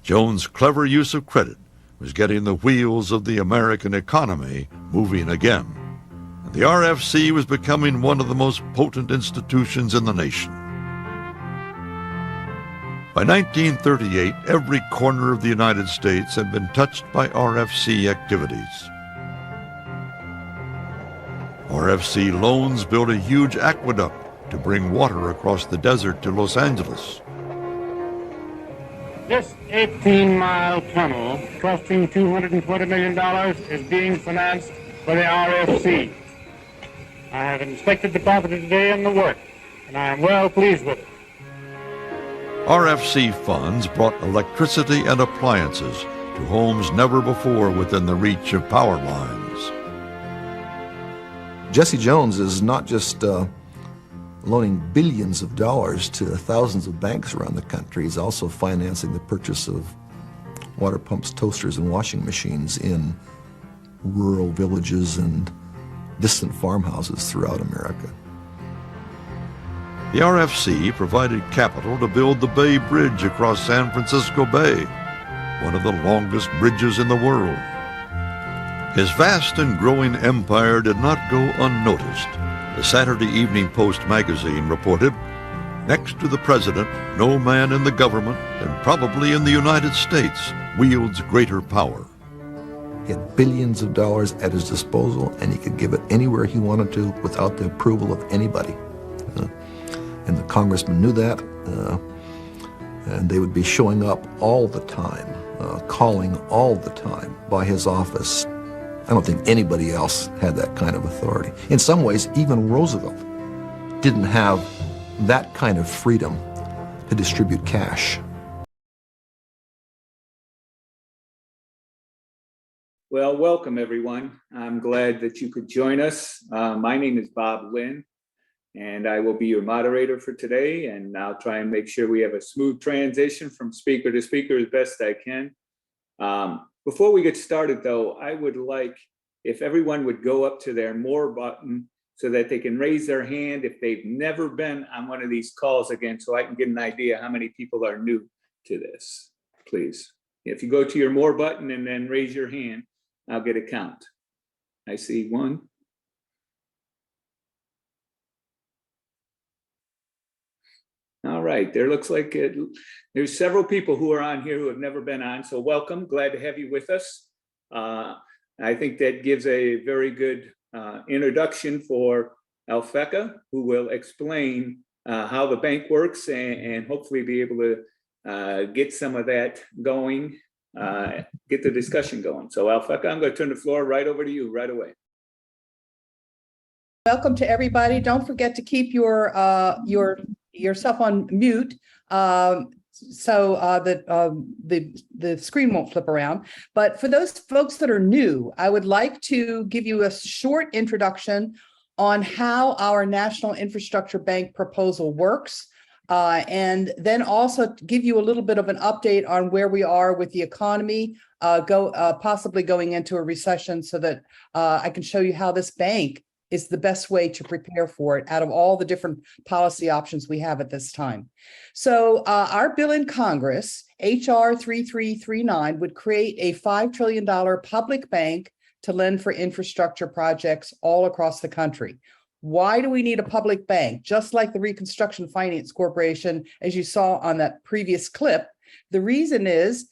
Jones' clever use of credit was getting the wheels of the American economy moving again. And the RFC was becoming one of the most potent institutions in the nation. By 1938, every corner of the United States had been touched by RFC activities. RFC loans built a huge aqueduct to bring water across the desert to Los Angeles. This 18-mile tunnel, costing $220 million, is being financed by the RFC. I have inspected the property today and the work, and I am well pleased with it. RFC funds brought electricity and appliances to homes never before within the reach of power lines. Jesse Jones is not just loaning billions of dollars to thousands of banks around the country. He's also financing the purchase of water pumps, toasters, and washing machines in rural villages and distant farmhouses throughout America. The RFC provided capital to build the Bay Bridge across San Francisco Bay, one of the longest bridges in the world. His vast and growing empire did not go unnoticed. The Saturday Evening Post magazine reported, "Next to the president, no man in the government, and probably in the United States, wields greater power." He had billions of dollars at his disposal, and he could give it anywhere he wanted to without the approval of anybody. And the congressmen knew that, and they would be showing up all the time, calling all the time by his office. I don't think anybody else had that kind of authority. In some ways, even Roosevelt didn't have that kind of freedom to distribute cash. Well, welcome everyone. I'm glad that you could join us. My name is Bob Lynn, and I will be your moderator for today, and I'll try and make sure we have a smooth transition from speaker to speaker as best I can. Before we get started though, I would like if everyone would go up to their More button so that they can raise their hand if they've never been on one of these calls again, so I can get an idea how many people are new to this, please. If you go to your More button and then raise your hand, I'll get a count. I see one. All right, there looks like there's several people who are on here who have never been on, so welcome, glad to have you with us. I think that gives a very good introduction for Alphecca, who will explain how the bank works and hopefully be able to get some of that going, get the discussion going. So Alphecca, I'm going to turn the floor right over to you right away. Welcome to everybody. Don't forget to keep yourself on mute so that the screen won't flip around. But for those folks that are new, I would like to give you a short introduction on how our National Infrastructure Bank proposal works, and then also give you a little bit of an update on where we are with the economy, possibly going into a recession, so that I can show you how this bank is the best way to prepare for it out of all the different policy options we have at this time. So our bill in Congress, HR 3339, would create a $5 trillion public bank to lend for infrastructure projects all across the country. Why do we need a public bank? Just like the Reconstruction Finance Corporation, as you saw on that previous clip, the reason is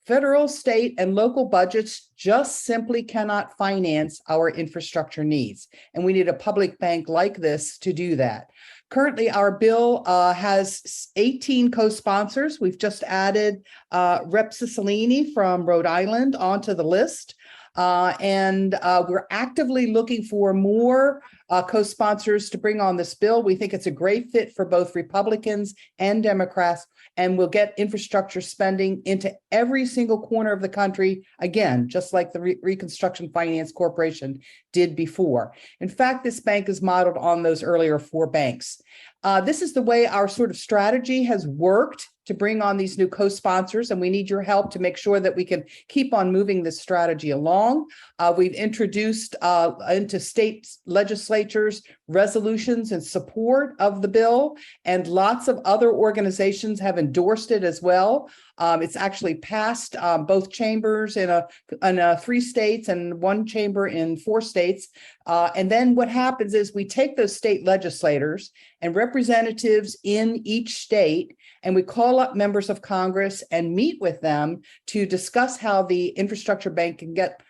federal, state, and local budgets just simply cannot finance our infrastructure needs. And we need a public bank like this to do that. Currently, our bill has 18 co-sponsors. We've just added Rep. Cicilline from Rhode Island onto the list. And we're actively looking for more co-sponsors to bring on this bill. We think it's a great fit for both Republicans and Democrats, and we'll get infrastructure spending into every single corner of the country, again, just like the Reconstruction Finance Corporation did before. In fact, this bank is modeled on those earlier four banks. This is the way our sort of strategy has worked to bring on these new co-sponsors, and we need your help to make sure that we can keep on moving this strategy along. We've introduced into state legislatures resolutions in support of the bill, and lots of other organizations have endorsed it as well. It's actually passed both chambers in 3 states and 1 chamber in 4 states. And then what happens is we take those state legislators and representatives in each state, and we call up members of Congress and meet with them to discuss how the infrastructure bank can get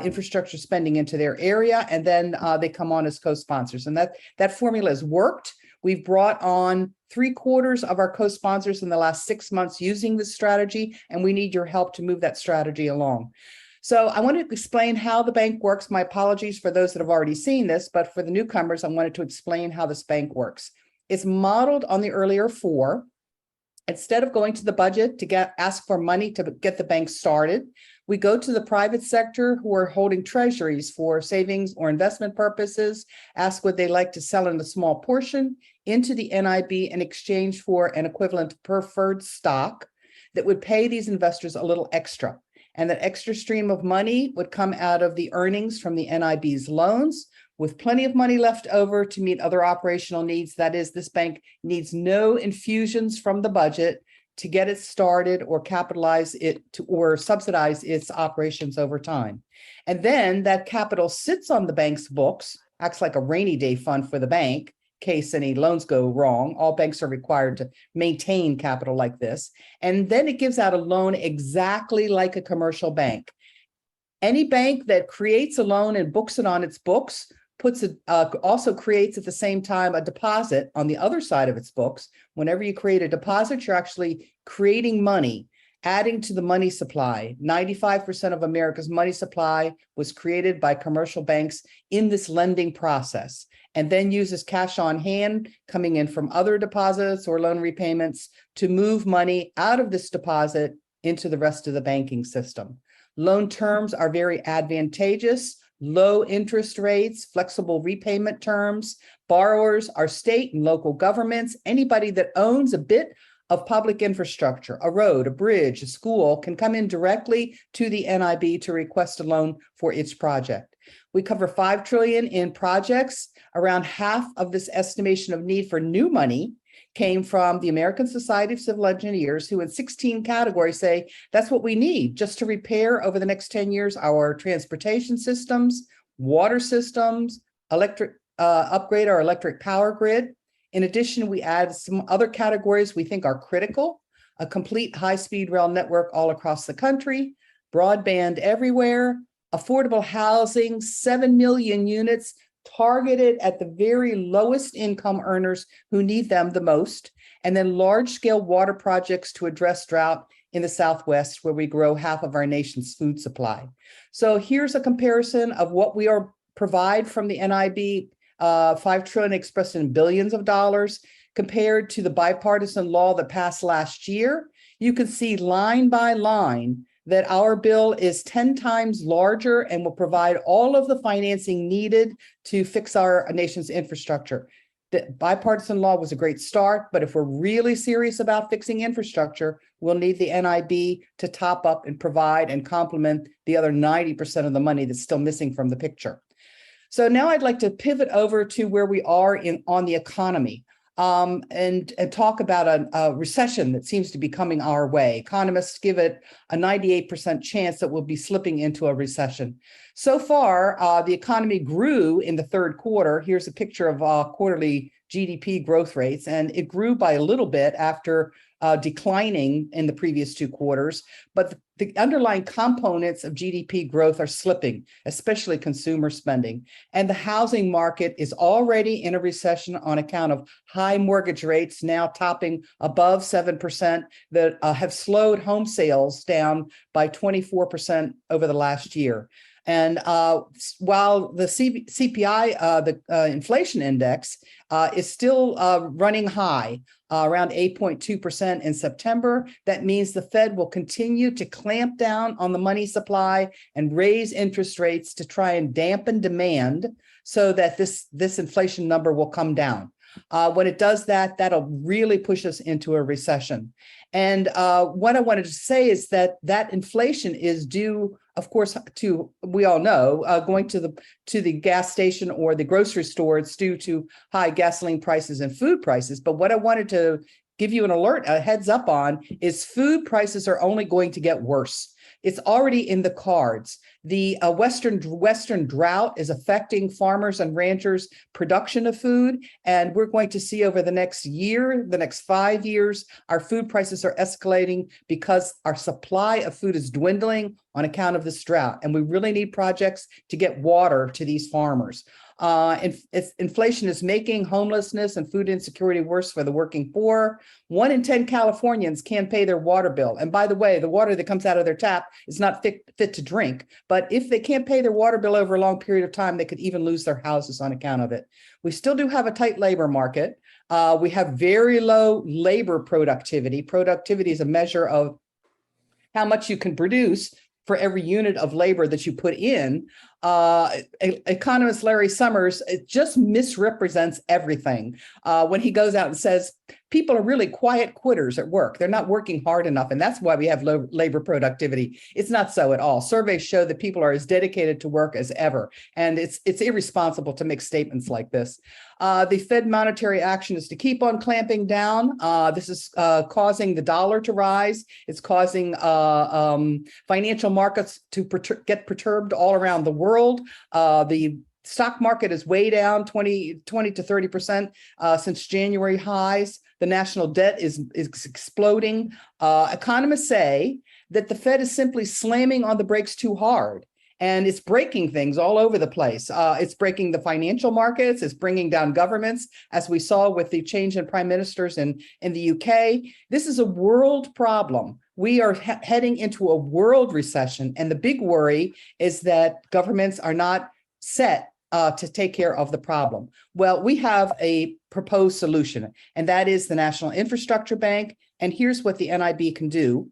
infrastructure spending into their area, and then they come on as co-sponsors. And that formula has worked. We've brought on 3/4 of our co-sponsors in the last 6 months using this strategy, and we need your help to move that strategy along. So I want to explain how the bank works. My apologies for those that have already seen this, but for the newcomers, I wanted to explain how this bank works. It's modeled on the earlier 4. Instead of going to the budget to ask for money to get the bank started, we go to the private sector who are holding treasuries for savings or investment purposes, ask would they like to sell in a small portion into the NIB in exchange for an equivalent preferred stock that would pay these investors a little extra. And that extra stream of money would come out of the earnings from the NIB's loans, with plenty of money left over to meet other operational needs. That is, this bank needs no infusions from the budget to get it started or capitalize it or subsidize its operations over time. And then that capital sits on the bank's books, acts like a rainy day fund for the bank in case any loans go wrong. All banks are required to maintain capital like this. And then it gives out a loan exactly like a commercial bank. Any bank that creates a loan and books it on its books also creates at the same time a deposit on the other side of its books. Whenever you create a deposit, you're actually creating money, adding to the money supply. 95% of America's money supply was created by commercial banks in this lending process, and then uses cash on hand coming in from other deposits or loan repayments to move money out of this deposit into the rest of the banking system. Loan terms are very advantageous. Low interest rates, flexible repayment terms. Borrowers are state and local governments. Anybody that owns a bit of public infrastructure, a road, a bridge, a school, can come in directly to the NIB to request a loan for its project. We cover $5 trillion in projects. Around half of this estimation of need for new money came from the American Society of Civil Engineers, who in 16 categories say that's what we need just to repair over the next 10 years our transportation systems, water systems, upgrade our electric power grid. In addition, we add some other categories we think are critical: a complete high-speed rail network all across the country, broadband everywhere, affordable housing, 7 million units targeted at the very lowest income earners who need them the most, and then large-scale water projects to address drought in the Southwest, where we grow half of our nation's food supply. So here's a comparison of what we provide from the NIB, $5 trillion expressed in billions of dollars, compared to the bipartisan law that passed last year. You can see line by line that our bill is 10 times larger and will provide all of the financing needed to fix our nation's infrastructure. The bipartisan law was a great start, but if we're really serious about fixing infrastructure, we'll need the NIB to top up and provide and complement the other 90% of the money that's still missing from the picture. So now I'd like to pivot over to where we are on the economy. And talk about a recession that seems to be coming our way. Economists give it a 98% chance that we'll be slipping into a recession. So far, the economy grew in the 3rd quarter. Here's a picture of quarterly GDP growth rates, and it grew by a little bit after declining in the previous 2 quarters. But the underlying components of GDP growth are slipping, especially consumer spending. And the housing market is already in a recession on account of high mortgage rates, now topping above 7%, that have slowed home sales down by 24% over the last year. And while the CPI, the inflation index, is still running high, around 8.2% in September, that means the Fed will continue to clamp down on the money supply and raise interest rates to try and dampen demand so that this inflation number will come down. When it does that, that'll really push us into a recession. And what I wanted to say is that inflation is due of course, we all know, going to the gas station or the grocery store, it's due to high gasoline prices and food prices. But what I wanted to give you a heads up on is food prices are only going to get worse. It's already in the cards. The Western drought is affecting farmers and ranchers' production of food. And we're going to see over the next 5 years, our food prices are escalating because our supply of food is dwindling on account of this drought. And we really need projects to get water to these farmers. Inflation is making homelessness and food insecurity worse for the working poor. 1 in 10 Californians can't pay their water bill. And by the way, the water that comes out of their tap is not fit to drink. But if they can't pay their water bill over a long period of time, they could even lose their houses on account of it. We still do have a tight labor market. We have very low labor productivity. Productivity is a measure of how much you can produce for every unit of labor that you put in. Economist Larry Summers, it just misrepresents everything when he goes out and says people are really quiet quitters at work. They're not working hard enough, and that's why we have low labor productivity. It's not so at all. Surveys show that people are as dedicated to work as ever, and it's irresponsible to make statements like this. The Fed monetary action is to keep on clamping down. This is causing the dollar to rise. It's causing financial markets to get perturbed all around the world. The stock market is way down 20 to 30% since January highs. The national debt is exploding. Economists say that the Fed is simply slamming on the brakes too hard. And it's breaking things all over the place. It's breaking the financial markets. It's bringing down governments, as we saw with the change in prime ministers in the UK. This is a world problem. We are heading into a world recession. And the big worry is that governments are not set to take care of the problem. Well, we have a proposed solution, and that is the National Infrastructure Bank. And here's what the NIB can do.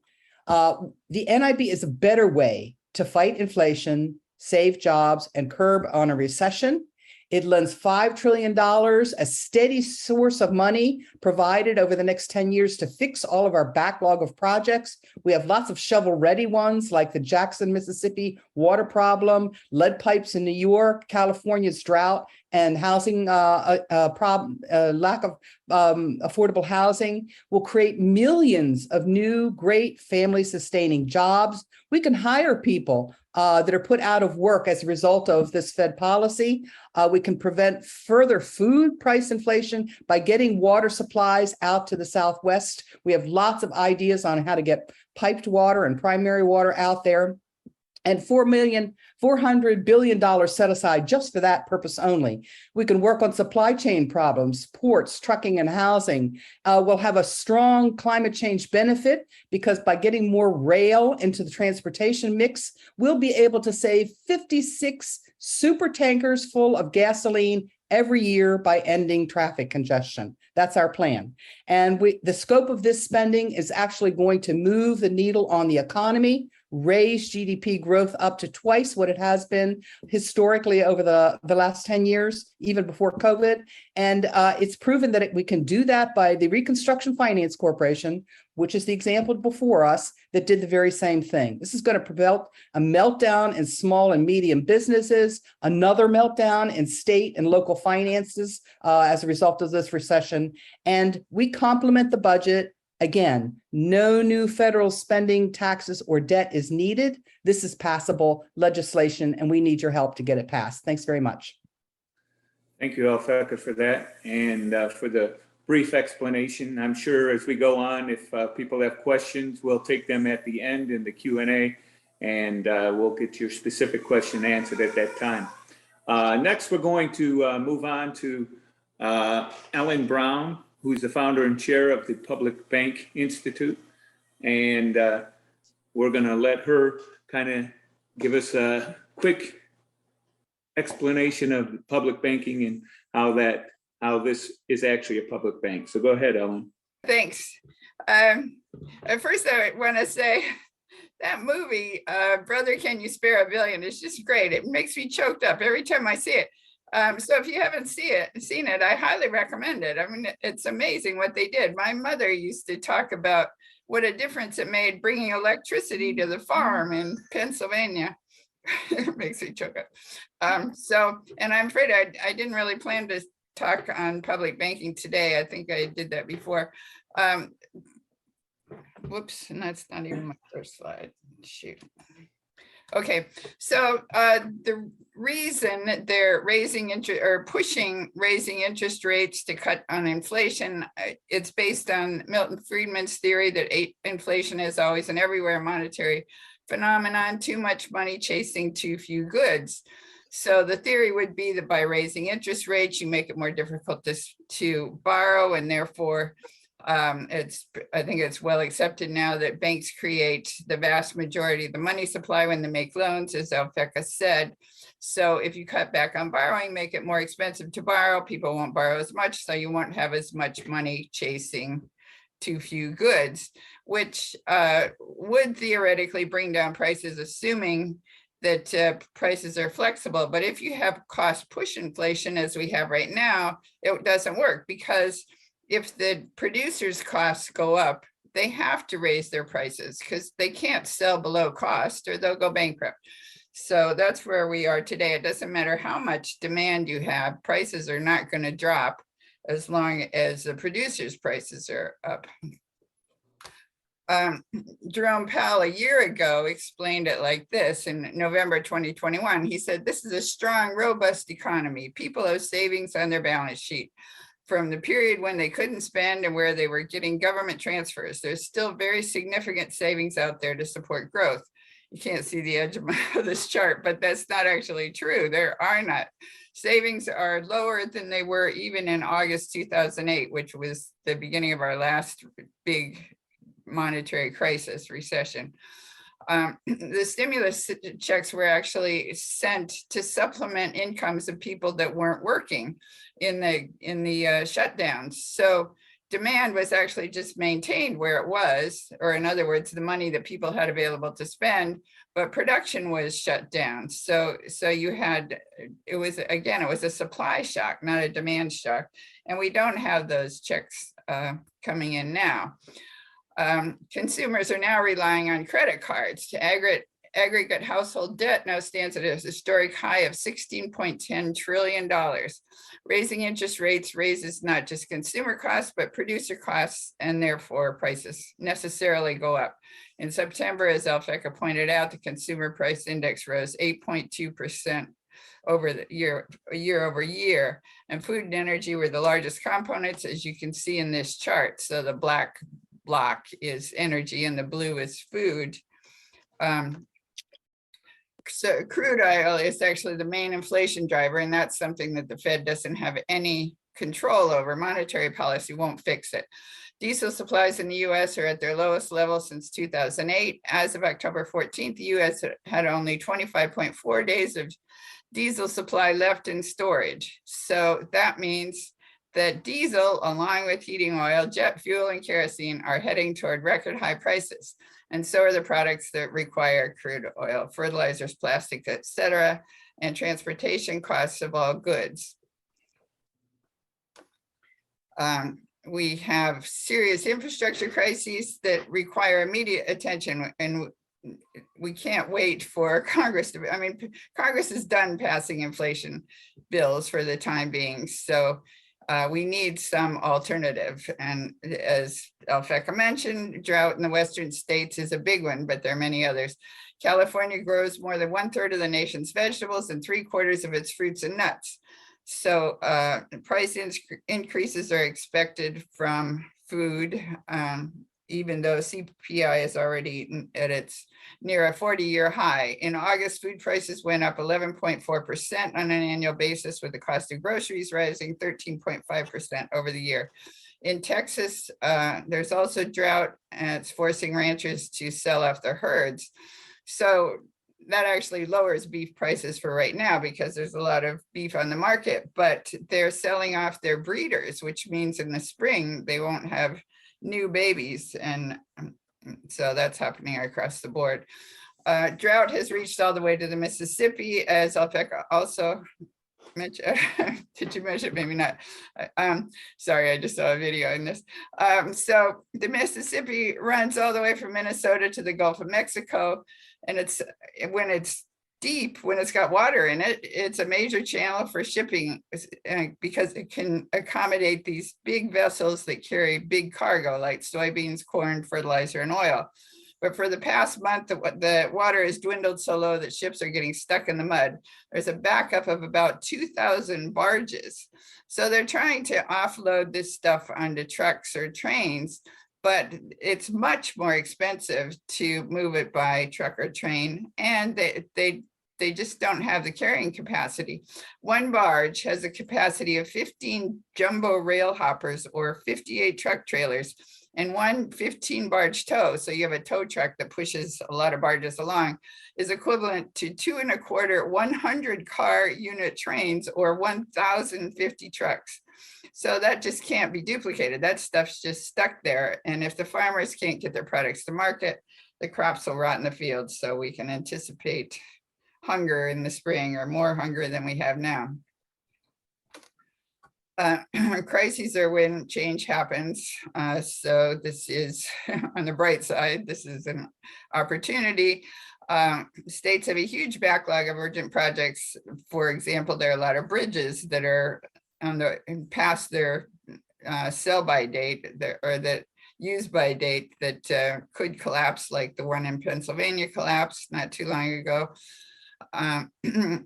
The NIB is a better way to fight inflation, save jobs, and curb on a recession. It lends $5 trillion, a steady source of money provided over the next 10 years to fix all of our backlog of projects. We have lots of shovel-ready ones like the Jackson, Mississippi water problem, lead pipes in New York, California's drought, and housing lack of affordable housing will create millions of new, great family-sustaining jobs. We can hire people that are put out of work as a result of this Fed policy. We can prevent further food price inflation by getting water supplies out to the Southwest. We have lots of ideas on how to get piped water and primary water out there. And $400 billion set aside just for that purpose only. We can work on supply chain problems, ports, trucking, and housing. We'll have a strong climate change benefit because by getting more rail into the transportation mix, we'll be able to save 56 super tankers full of gasoline every year by ending traffic congestion. That's our plan. And the scope of this spending is actually going to move the needle on the economy, raise GDP growth up to twice what it has been historically over the last 10 years, even before COVID. And it's proven that we can do that by the Reconstruction Finance Corporation, which is the example before us that did the very same thing. This is going to prevent a meltdown in small and medium businesses, another meltdown in state and local finances as a result of this recession. And we complement the budget. Again, no new federal spending, taxes, or debt is needed. This is passable legislation, and we need your help to get it passed. Thanks very much. Thank you, Alphecca, for that and for the brief explanation. I'm sure as we go on, if people have questions, we'll take them at the end in the Q&A, and we'll get your specific question answered at that time. Next, we're going to move on to Ellen Brown, who's the founder and chair of the Public Bank Institute. And we're going to let her kind of give us a quick explanation of public banking and how this is actually a public bank. So go ahead, Ellen. Thanks. First, I want to say that movie, Brother, Can You Spare a Billion, is just great. It makes me choked up every time I see it. So if you haven't seen it, I highly recommend it. I mean, it's amazing what they did. My mother used to talk about what a difference it made bringing electricity to the farm in Pennsylvania. It makes me choke up. And I'm afraid I didn't really plan to talk on public banking today. I think I did that before. Whoops, and that's not even my first slide. Shoot. Okay, so the reason they're raising interest or pushing raising interest rates to cut on inflation, it's based on Milton Friedman's theory that inflation is always and everywhere monetary phenomenon, too much money chasing too few goods. So the theory would be that by raising interest rates, you make it more difficult to borrow, and therefore I think it's well accepted now that banks create the vast majority of the money supply when they make loans, as Alphecca said. So if you cut back on borrowing, make it more expensive to borrow, people won't borrow as much, so you won't have as much money chasing too few goods, which would theoretically bring down prices, assuming that prices are flexible. But if you have cost push inflation, as we have right now, it doesn't work, because if the producers' costs go up, they have to raise their prices because they can't sell below cost or they'll go bankrupt. So that's where we are today. It doesn't matter how much demand you have, prices are not going to drop as long as the producers' prices are up. Jerome Powell a year ago explained it like this in November 2021. He said, "This is a strong, robust economy. People have savings on their balance sheet from the period when they couldn't spend and where they were getting government transfers. There's still very significant savings out there to support growth." You can't see the edge of this chart, but that's not actually true. There are not. Savings are lower than they were even in August 2008, which was the beginning of our last big monetary crisis, recession. The stimulus checks were actually sent to supplement incomes of people that weren't working in the shutdowns. So demand was actually just maintained where it was, or in other words, the money that people had available to spend, but production was shut down. So you had, it was a supply shock, not a demand shock. And we don't have those checks coming in now. Consumers are now relying on credit cards. Aggregate household debt now stands at a historic high of $16.10 trillion. Raising interest rates raises not just consumer costs, but producer costs, and therefore prices necessarily go up. In September, as Alphecca pointed out, the consumer price index rose 8.2% over the year over year, and food and energy were the largest components, as you can see in this chart. So the black block is energy and the blue is food. So crude oil is actually the main inflation driver, and that's something that the Fed doesn't have any control over. Monetary policy won't fix it. Diesel supplies in the US are at their lowest level since 2008. As of October 14th, the US had only 25.4 days of diesel supply left in storage. So that means that diesel, along with heating oil, jet fuel, and kerosene, are heading toward record high prices. And so are the products that require crude oil, fertilizers, plastics, et cetera, and transportation costs of all goods. We have serious infrastructure crises that require immediate attention, and we can't wait for Congress to, Congress is done passing inflation bills for the time being. So we need some alternative. And as Alphecca mentioned, drought in the Western states is a big one, but there are many others. California grows more than 1/3 of the nation's vegetables and 3/4 of its fruits and nuts. So price increases are expected from food, even though CPI is already at its near a 40-year high. In August, food prices went up 11.4% on an annual basis, with the cost of groceries rising 13.5% over the year. In Texas, there's also drought, and it's forcing ranchers to sell off their herds. So that actually lowers beef prices for right now, because there's a lot of beef on the market, but they're selling off their breeders, which means in the spring they won't have new babies. And so that's happening across the board. Drought has reached all the way to the Mississippi, as Alphecca also did you mention? Maybe not. Sorry, I just saw a video in this. So the Mississippi runs all the way from Minnesota to the Gulf of Mexico, and when it's deep, when it's got water in it, it's a major channel for shipping because it can accommodate these big vessels that carry big cargo like soybeans, corn, fertilizer, and oil. But for the past month, the water has dwindled so low that ships are getting stuck in the mud. There's a backup of about 2,000 barges. So they're trying to offload this stuff onto trucks or trains, but it's much more expensive to move it by truck or train. And they just don't have the carrying capacity. One barge has a capacity of 15 jumbo rail hoppers or 58 truck trailers, and one 15 barge tow, so you have a tow truck that pushes a lot of barges along, is equivalent to 2.25 100 car unit trains or 1,050 trucks. So that just can't be duplicated. That stuff's just stuck there. And if the farmers can't get their products to market, the crops will rot in the fields. So we can anticipate hunger in the spring, or more hunger than we have now. Crises are when change happens. So this is, on the bright side, this is an opportunity. States have a huge backlog of urgent projects. For example, there are a lot of bridges that are past their sell-by date, or that use by date, that could collapse, like the one in Pennsylvania collapsed not too long ago.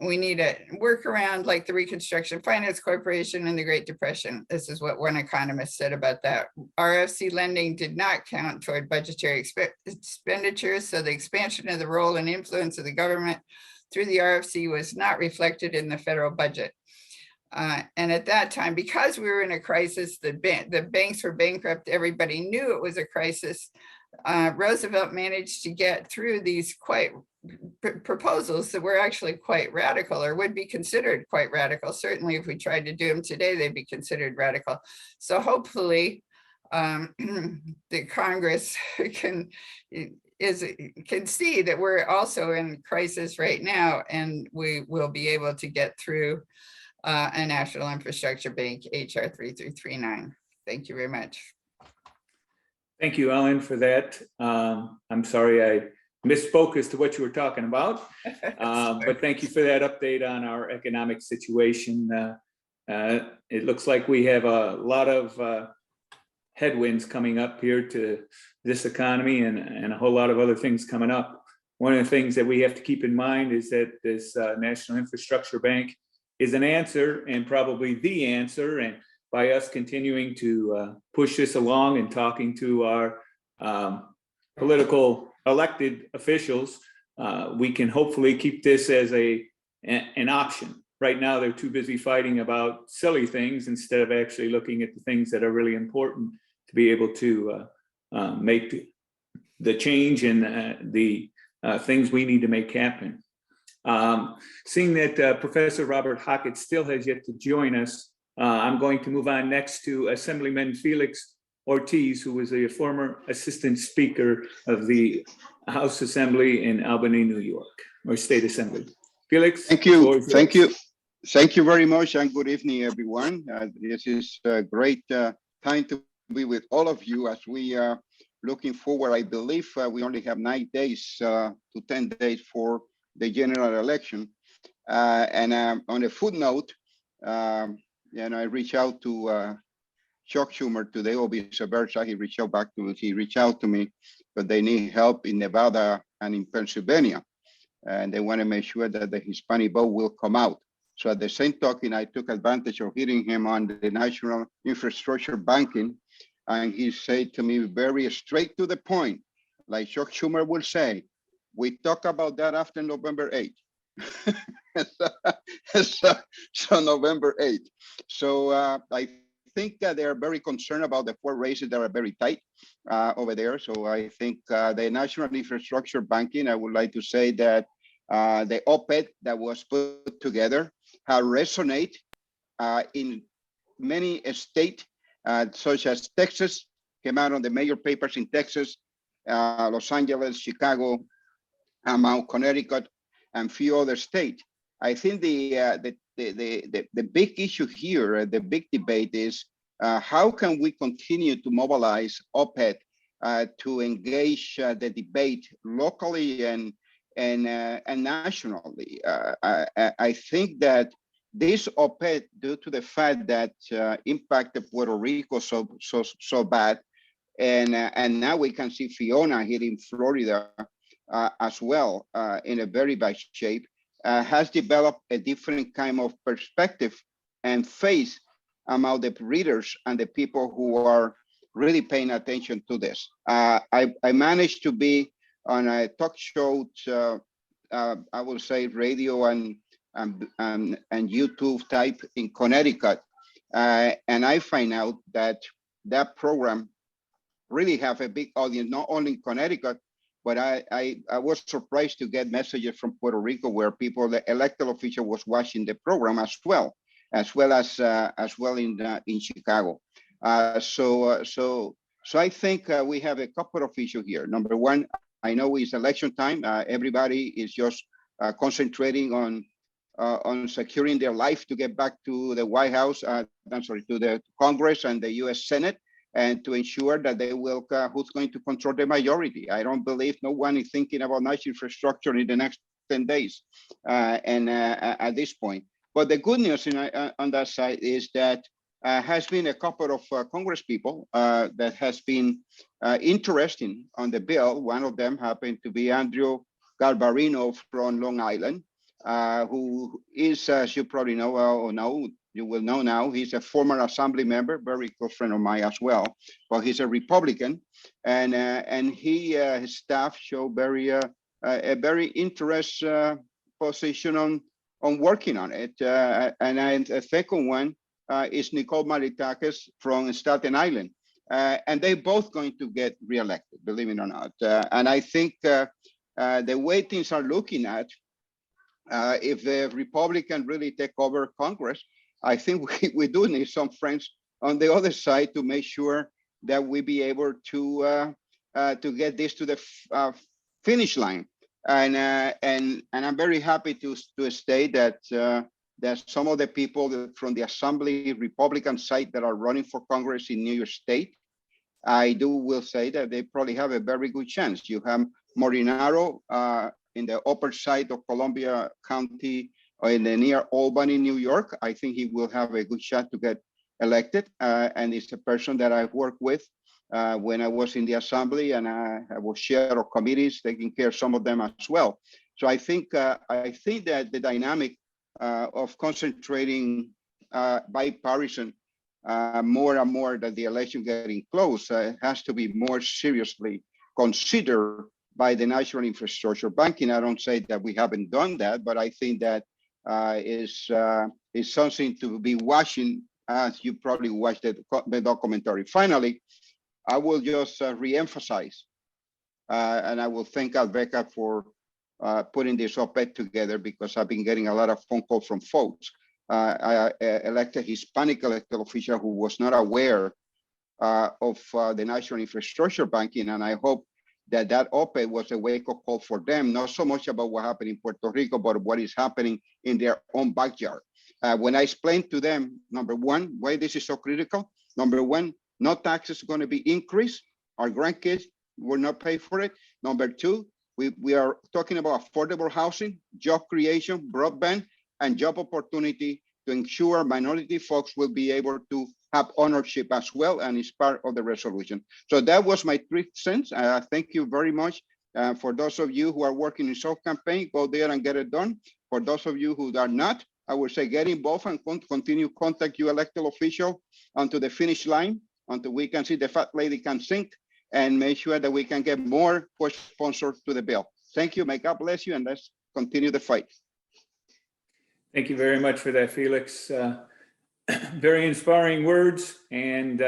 We need a workaround like the Reconstruction Finance Corporation and the Great Depression. This is what one economist said about that. RFC lending did not count toward budgetary expenditures, so the expansion of the role and influence of the government through the RFC was not reflected in the federal budget. And at that time, because we were in a crisis, the banks were bankrupt, everybody knew it was a crisis. Roosevelt managed to get through these proposals that were actually quite radical, or would be considered quite radical. Certainly, if we tried to do them today, they'd be considered radical. So hopefully, the Congress can see that we're also in crisis right now, and we will be able to get through a National Infrastructure Bank, HR 3339. Thank you very much. Thank you, Ellen, for that. I'm sorry I misspoke as to what you were talking about, but thank you for that update on our economic situation. It looks like we have a lot of headwinds coming up here to this economy, and a whole lot of other things coming up. One of the things that we have to keep in mind is that this National Infrastructure Bank is an answer, and probably the answer, and by us continuing to push this along and talking to our political elected officials, we can hopefully keep this as an option. Right now, they're too busy fighting about silly things instead of actually looking at the things that are really important to be able to make the change and the things we need to make happen. Seeing that Professor Robert Hockett still has yet to join us, I'm going to move on next to Assemblyman Felix Oritz, who was a former assistant speaker of the House Assembly in Albany, New York, or State Assembly. Felix. Thank you. Thank you. Thank you very much, and good evening, everyone. This is a great time to be with all of you as we are looking forward. I believe we only have 9 days to 10 days for the general election. And on a footnote, I reached out to Chuck Schumer today, or vice versa. He reached out to me, but they need help in Nevada and in Pennsylvania, and they want to make sure that the Hispanic vote will come out. So at the same token, I took advantage of hearing him on the National Infrastructure Banking, and he said to me very straight to the point, like Chuck Schumer will say, we talk about that after November 8th. so November 8th. So I think they are very concerned about the 4 races that are very tight over there. So I think the National Infrastructure Banking, I would like to say that the op-ed that was put together has resonate in many states, such as Texas, came out on the major papers in Texas, Los Angeles, Chicago, Mount Connecticut, and few other states. I think the the big issue here, the big debate is how can we continue to mobilize OPED to engage the debate locally and nationally. I think that this OPED, due to the fact that impacted Puerto Rico so bad, and now we can see Fiona hitting Florida as well in a very bad shape, has developed a different kind of perspective and face among the readers and the people who are really paying attention to this. I managed to be on a talk show, I will say radio and YouTube type in Connecticut, and I find out that that program really have a big audience, not only in Connecticut, but I was surprised to get messages from Puerto Rico where people, the elected official, was watching the program as well in Chicago. So I think we have a couple of issues here. Number one, I know it's election time. Everybody is just concentrating on securing their life to get back to the White House, to the Congress and the U.S. Senate, and to ensure that they will, who's going to control the majority. I don't believe no one is thinking about national infrastructure in the next 10 days at this point. But the good news on that side is that has been a couple of Congress people that has been interested on the bill. One of them happened to be Andrew Garbarino from Long Island, who is, as you probably know, or know, you will know now, he's a former assembly member, very close friend of mine as well, but he's a Republican, and his staff show a very interesting position on working on it. And a second one is Nicole Maritakis from Staten Island, and they both going to get reelected, believe it or not. And I think the way things are looking at, if the Republican really take over Congress, I think we do need some friends on the other side to make sure that we be able to get this to the finish line. And I'm very happy to state that that some of the people from the Assembly Republican side that are running for Congress in New York State, I will say that they probably have a very good chance. You have Morinaro in the upper side of Columbia County, or in the near Albany, New York. I think he will have a good shot to get elected. And it's a person that I've worked with when I was in the Assembly, and I was chair of committees, taking care of some of them as well. So I think that the dynamic of concentrating bipartisan more and more that the election getting close has to be more seriously considered by the National Infrastructure Banking. I don't say that we haven't done that, but I think that is something to be watching, as you probably watched the documentary. Finally, I will just re-emphasize, and I will thank Alphecca for putting this op-ed together, because I've been getting a lot of phone calls from folks. I elected Hispanic elected official who was not aware of the National Infrastructure Banking, and I hope that op-ed was a wake-up call for them, not so much about what happened in Puerto Rico, but what is happening in their own backyard. When I explained to them, number one, why this is so critical. Number one, no taxes are going to be increased. Our grandkids will not pay for it. Number two, we are talking about affordable housing, job creation, broadband, and job opportunity to ensure minority folks will be able to have ownership as well, and it's part of the resolution. So that was my 3 cents. Thank you very much. For those of you who are working in self-campaign, go there and get it done. For those of you who are not, I would say get involved and continue contact your elected official onto the finish line, until we can see the fat lady can sink, and make sure that we can get more sponsors to the bill. Thank you. May God bless you, and let's continue the fight. Thank you very much for that, Felix. Very inspiring words, and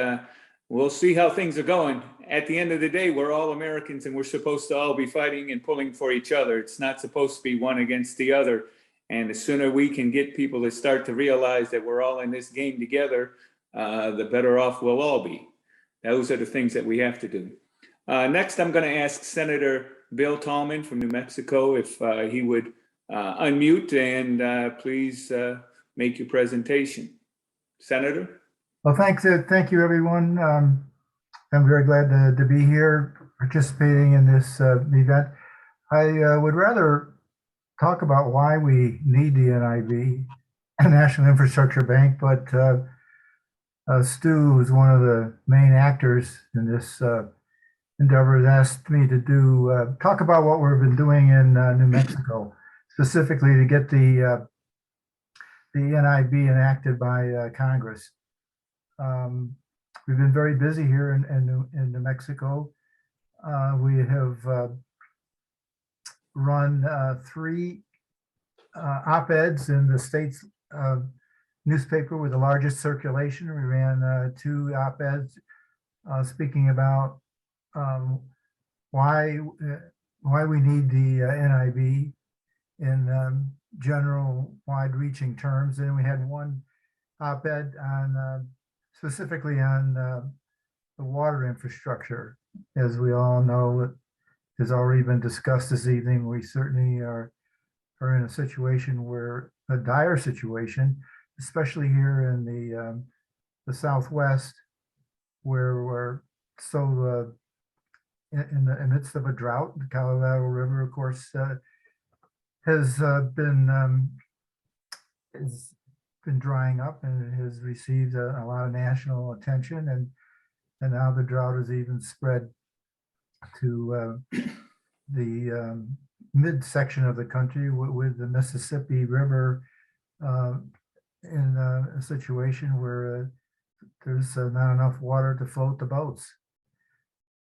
we'll see how things are going. At the end of the day, we're all Americans, and we're supposed to all be fighting and pulling for each other. It's not supposed to be one against the other. And the sooner we can get people to start to realize that we're all in this game together, the better off we'll all be. Those are the things that we have to do. Next, I'm going to ask Senator Bill Tallman from New Mexico if he would unmute and please make your presentation. Senator? Well, thank you, everyone. I'm very glad to be here participating in this event. I would rather talk about why we need the NIB, National Infrastructure Bank, but Stu is one of the main actors in this endeavor, has asked me to talk about what we've been doing in New Mexico, specifically to get the NIB enacted by Congress. We've been very busy here in New Mexico. We have run 3 op-eds in the state's newspaper with the largest circulation. We ran 2 op-eds speaking about why we need the NIB in general, wide-reaching terms. And we had 1 op-ed on specifically on the water infrastructure. As we all know, it has already been discussed this evening. We certainly are in a situation where a dire situation, especially here in the Southwest, where we're so in the midst of a drought. The Colorado River, of course, has been drying up, and it has received a lot of national attention, and now the drought has even spread to the midsection of the country with the Mississippi River in a situation where there's not enough water to float the boats.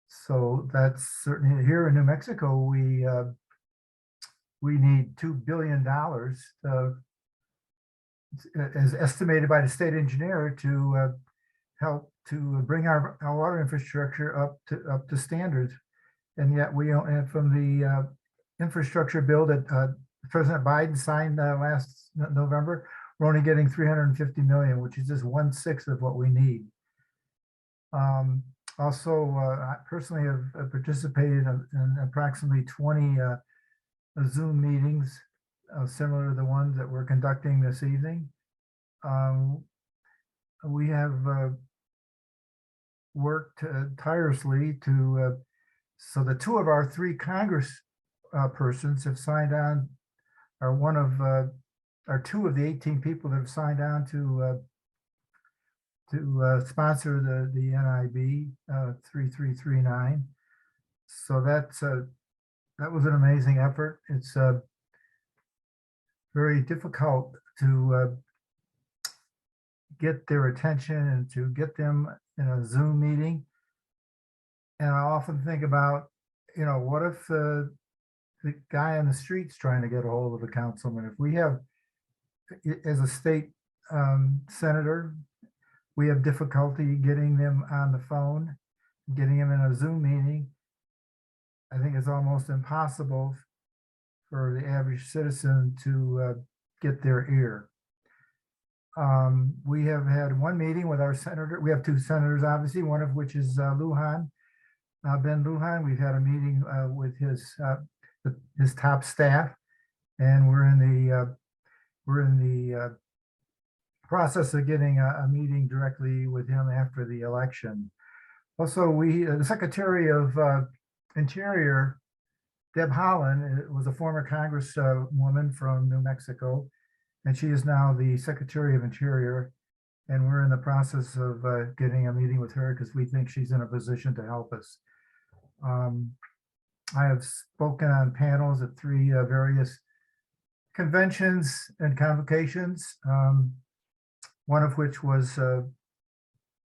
So that's certainly here in New Mexico. We need $2 billion as estimated by the state engineer to help to bring our water infrastructure up to standards. And yet we don't, and from the infrastructure bill that President Biden signed last November, we're only getting $350 million, which is just 1/6 of what we need. Also, I personally have participated in approximately 20 Zoom meetings similar to the ones that we're conducting this evening. We have worked tirelessly to, so the 2 of our 3 Congress persons have signed on, are 2 of the 18 people that have signed on to sponsor the NIB 3339. So that was an amazing effort. It's very difficult to get their attention and to get them in a Zoom meeting. And I often think about, what if the guy on the street's trying to get a hold of a councilman? If we have, as a state senator, we have difficulty getting them on the phone, getting them in a Zoom meeting, I think it's almost impossible for the average citizen to get their ear. We have had 1 meeting with our senator. We have 2 senators, obviously, one of which is Lujan, Ben Lujan. We've had a meeting with his top staff, and we're in the process of getting a meeting directly with him after the election. Also, the Secretary of Interior, Deb Haaland, was a former Congresswoman from New Mexico, and she is now the Secretary of Interior. And we're in the process of getting a meeting with her because we think she's in a position to help us. I have spoken on panels at 3 various conventions and convocations, one of which was a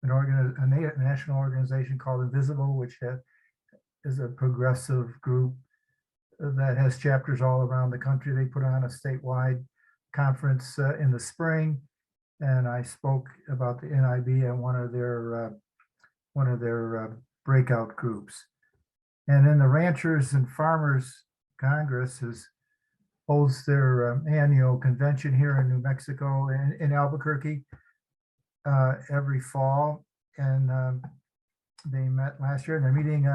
national organization called Invisible, which is a progressive group that has chapters all around the country. They put on a statewide conference in the spring, and I spoke about the NIB at one of their breakout groups. And then the Ranchers and Farmers Congress holds their annual convention here in New Mexico in Albuquerque every fall, and they met last year, and they're meeting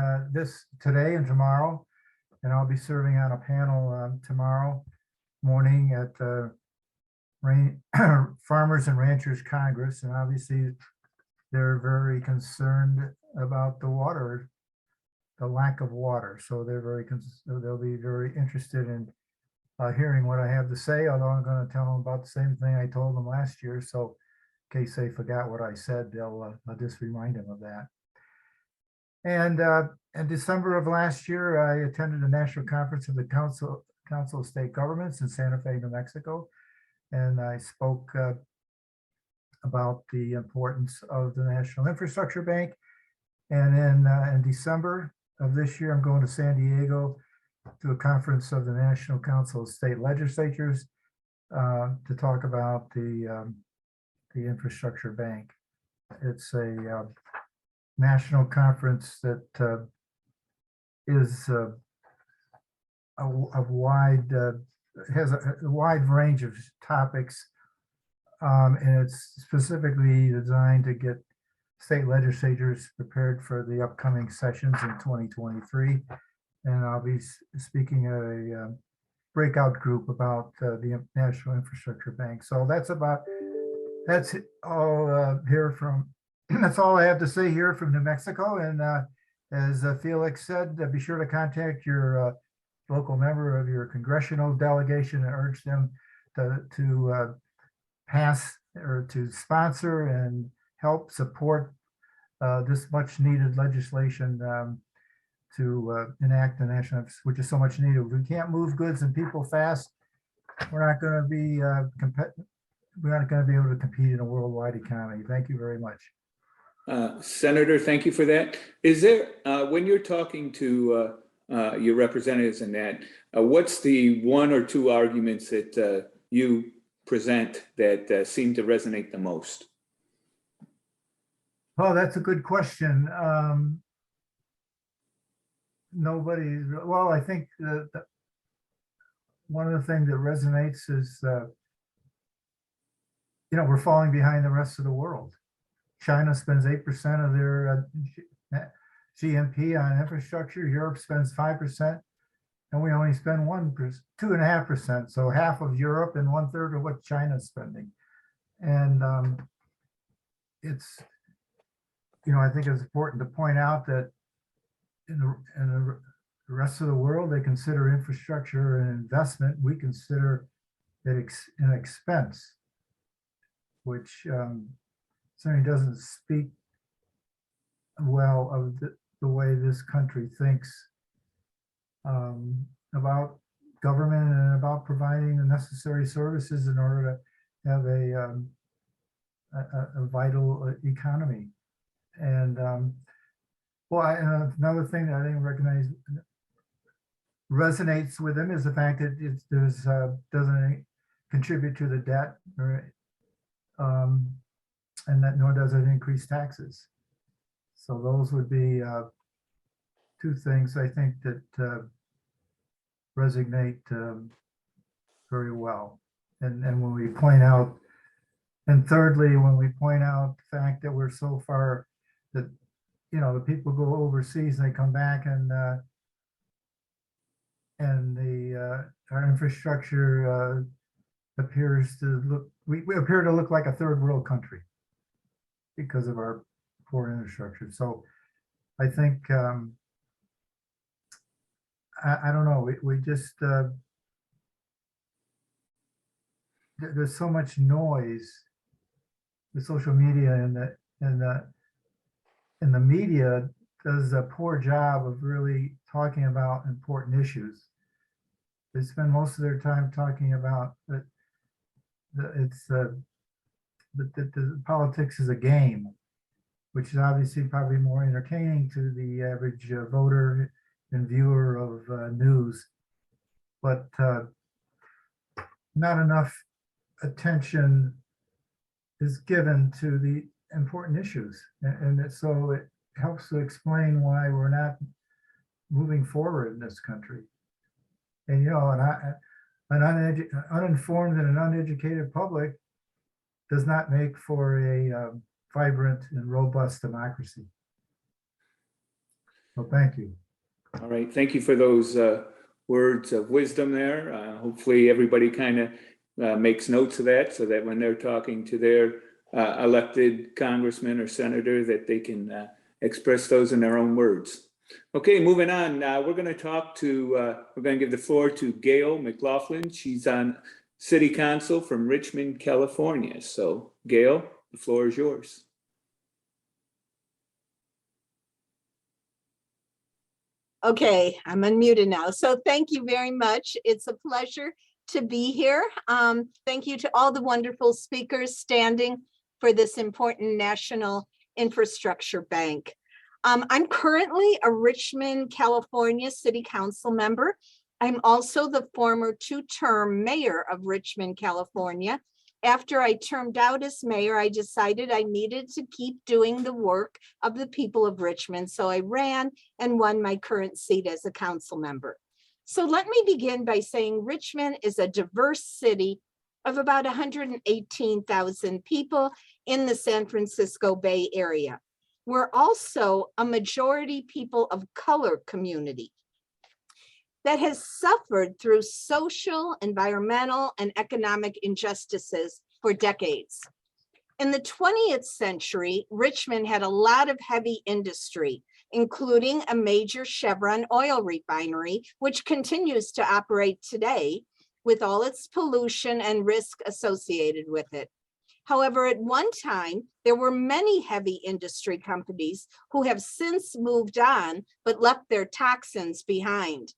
today and tomorrow, and I'll be serving on a panel tomorrow morning at Farmers and Ranchers Congress, and obviously they're very concerned about the water, the lack of water. So they'll be very interested in hearing what I have to say, although I'm going to tell them about the same thing I told them last year. So in case they forgot what I said, I'll just remind them of that. And in December of last year, I attended the National Conference of the Council of State Governments in Santa Fe, New Mexico. And I spoke about the importance of the National Infrastructure Bank. And in December of this year, I'm going to San Diego to a conference of the National Council of State Legislatures to talk about the Infrastructure Bank. It's a national conference that is has a wide range of topics, and it's specifically designed to get state legislatures prepared for the upcoming sessions in 2023. And I'll be speaking at a breakout group about the National Infrastructure Bank. So that's all here from, that's all I have to say here from New Mexico. And as Felix said, be sure to contact your local member of your congressional delegation and urge them to pass or to sponsor and help support this much needed legislation to enact the national, which is so much needed. If we can't move goods and people fast, we're not going to be we're not going to be able to compete in a worldwide economy. Thank you very much. Senator, thank you for that. Is there, when you're talking to your representatives in that, what's the one or two arguments that you present that seem to resonate the most? Oh, that's a good question. Well, I think that one of the things that resonates is, we're falling behind the rest of the world. China spends 8% of their GNP on infrastructure. Europe spends 5%, and we only spend 2.5%. So half of Europe and 1/3 of what China's spending. And it's, I think it's important to point out that in the rest of the world, they consider infrastructure an investment. We consider it an expense, which certainly doesn't speak well of the way this country thinks about government and about providing the necessary services in order to have a vital economy. And another thing that I didn't recognize resonates with them is the fact that it doesn't contribute to the debt, and that nor does it increase taxes. So those would be two things I think that resonate very well. And when we point out, and thirdly, when we point out the fact that we're so far that the people go overseas and they come back and our infrastructure appears to look, we appear to look like a third world country because of our poor infrastructure. So I think I don't know, we just there's so much noise, the social media and the media does a poor job of really talking about important issues. They spend most of their time talking about that the politics is a game, which is obviously probably more entertaining to the average voter and viewer of news, but not enough attention is given to the important issues. And so it helps to explain why we're not moving forward in this country. And, an uninformed and an uneducated public does not make for a vibrant and robust democracy. So thank you. All right, thank you for those words of wisdom there. Hopefully everybody kind of makes notes of that so that when they're talking to their elected congressman or senator, that they can express those in their own words. Okay, moving on. We're going to give the floor to Gail McLaughlin. She's on City Council from Richmond, California. So, Gail, the floor is yours. Okay, I'm unmuted now. So thank you very much. It's a pleasure to be here. Thank you to all the wonderful speakers standing for this important national infrastructure bank. I'm currently a Richmond, California City Council member. I'm also the former two-term mayor of Richmond, California. After I termed out as mayor, I decided I needed to keep doing the work of the people of Richmond. So I ran and won my current seat as a council member. So let me begin by saying Richmond is a diverse city of about 118,000 people in the San Francisco Bay Area. We're also a majority people of color community that has suffered through social, environmental, and economic injustices for decades. In the 20th century, Richmond had a lot of heavy industry, including a major Chevron oil refinery, which continues to operate today with all its pollution and risk associated with it. However, at one time, there were many heavy industry companies who have since moved on, but left their toxins behind.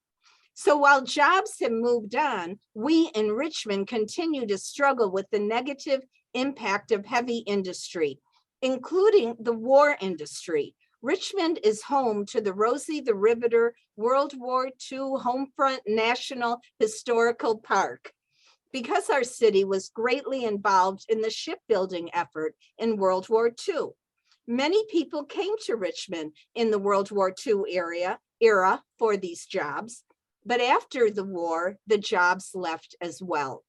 So while jobs have moved on, we in Richmond continue to struggle with the negative impact of heavy industry, including the war industry. Richmond is home to the Rosie the Riveter World War II Homefront National Historical Park. Because our city was greatly involved in the shipbuilding effort in World War II. Many people came to Richmond in the World War II era for these jobs. But after the war, the jobs left as well.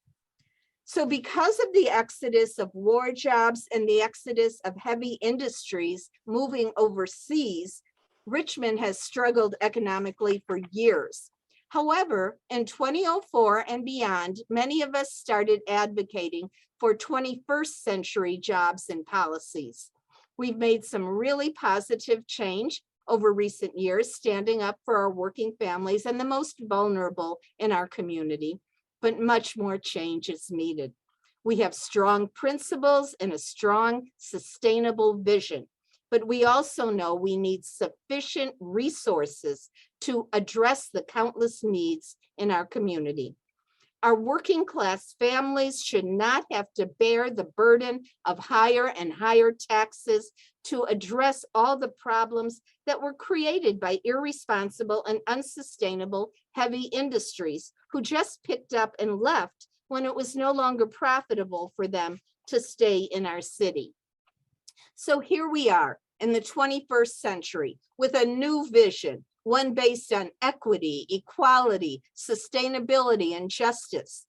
So because of the exodus of war jobs and the exodus of heavy industries moving overseas, Richmond has struggled economically for years. However, in 2004 and beyond, many of us started advocating for 21st century jobs and policies. We've made some really positive change over recent years, standing up for our working families and the most vulnerable in our community, but much more change is needed. We have strong principles and a strong, sustainable vision, but we also know we need sufficient resources to address the countless needs in our community. Our working class families should not have to bear the burden of higher and higher taxes to address all the problems that were created by irresponsible and unsustainable heavy industries who just picked up and left when it was no longer profitable for them to stay in our city. So here we are in the 21st century with a new vision, one based on equity, equality, sustainability, and justice.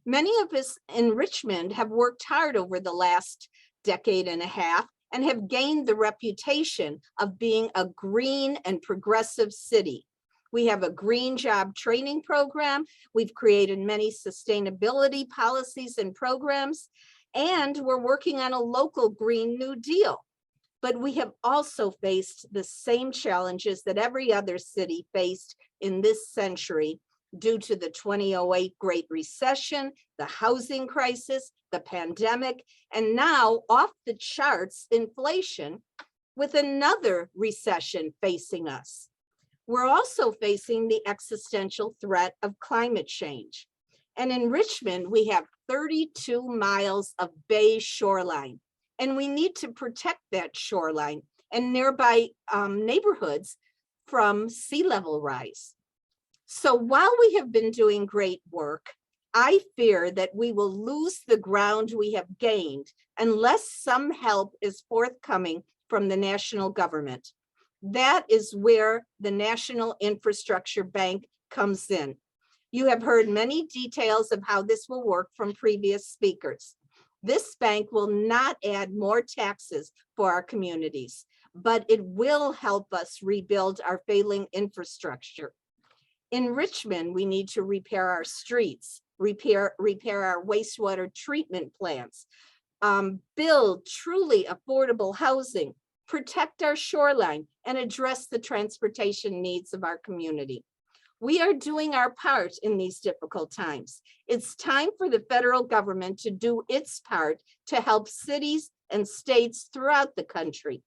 Many of us in Richmond have worked hard over the last decade and a half and have gained the reputation of being a green and progressive city. We have a green job training program. We've created many sustainability policies and programs, and we're working on a local Green New Deal. But we have also faced the same challenges that every other city faced in this century due to the 2008 Great Recession, the housing crisis, the pandemic, and now off the charts inflation with another recession facing us. We're also facing the existential threat of climate change. And in Richmond, we have 32 miles of bay shoreline. And we need to protect that shoreline and nearby neighborhoods from sea level rise. So while we have been doing great work, I fear that we will lose the ground we have gained unless some help is forthcoming from the national government. That is where the National Infrastructure Bank comes in. You have heard many details of how this will work from previous speakers. This bank will not add more taxes for our communities, but it will help us rebuild our failing infrastructure. In Richmond, we need to repair our streets, repair our wastewater treatment plants, build truly affordable housing, protect our shoreline, and address the transportation needs of our community. We are doing our part in these difficult times. It's time for the federal government to do its part to help cities and states throughout the country.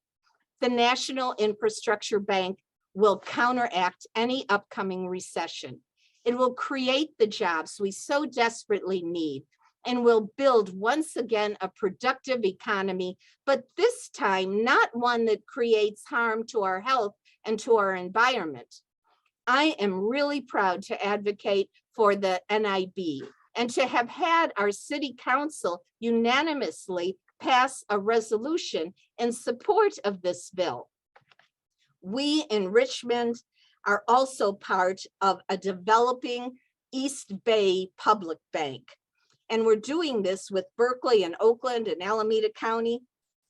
The National Infrastructure Bank will counteract any upcoming recession. It will create the jobs we so desperately need and will build once again a productive economy, but this time not one that creates harm to our health and to our environment. I am really proud to advocate for the NIB and to have had our city council unanimously pass a resolution in support of this bill. We in Richmond are also part of a developing East Bay Public Bank. And we're doing this with Berkeley and Oakland and Alameda County.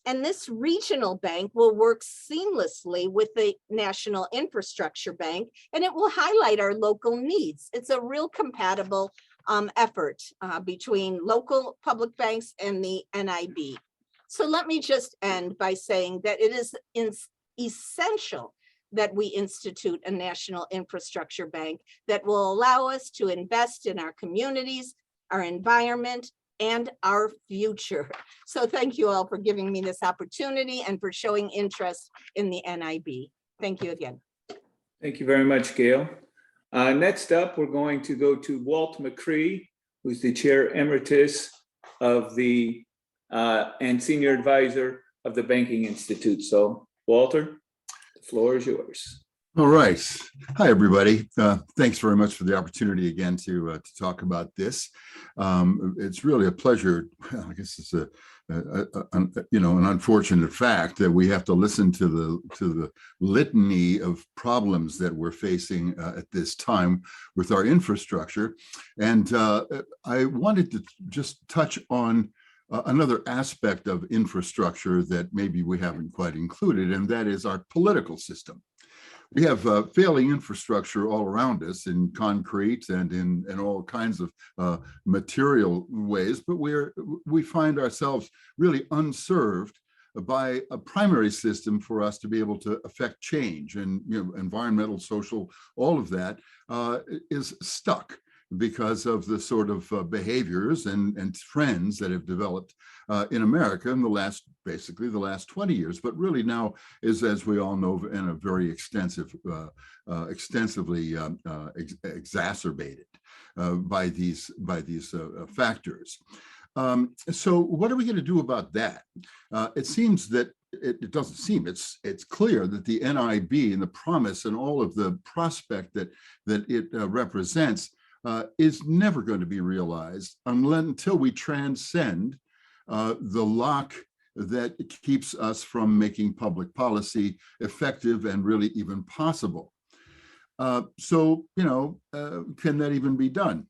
And this regional bank will work seamlessly with the National Infrastructure Bank, and it will highlight our local needs. It's a real compatible effort between local public banks and the NIB. So let me just end by saying that it is essential that we institute a national infrastructure bank that will allow us to invest in our communities, our environment, and our future. So thank you all for giving me this opportunity and for showing interest in the NIB. Thank you again. Thank you very much, Gail. Next up, we're going to go to Walt McCree, who's the Chair Emeritus of the and Senior Advisor of the Banking Institute. So Walter, the floor is yours. All right. Hi, everybody. Thanks very much for the opportunity again to talk about this. It's really a pleasure. I guess it's an unfortunate fact that we have to listen to the litany of problems that we're facing at this time with our infrastructure. And I wanted to just touch on another aspect of infrastructure that maybe we haven't quite included, and that is our political system. We have failing infrastructure all around us in concrete and in all kinds of material ways, but we find ourselves really unserved by a primary system for us to be able to affect change, and environmental, social, all of that is stuck because of the sort of behaviors and trends that have developed in America in basically the last 20 years, but really now is, as we all know, in a very extensively exacerbated by these factors. So what are we going to do about that? It seems that it doesn't seem, it's clear that the NIB and the promise and all of the prospect that it represents is never going to be realized until we transcend the lock that keeps us from making public policy effective and really even possible. So, can that even be done?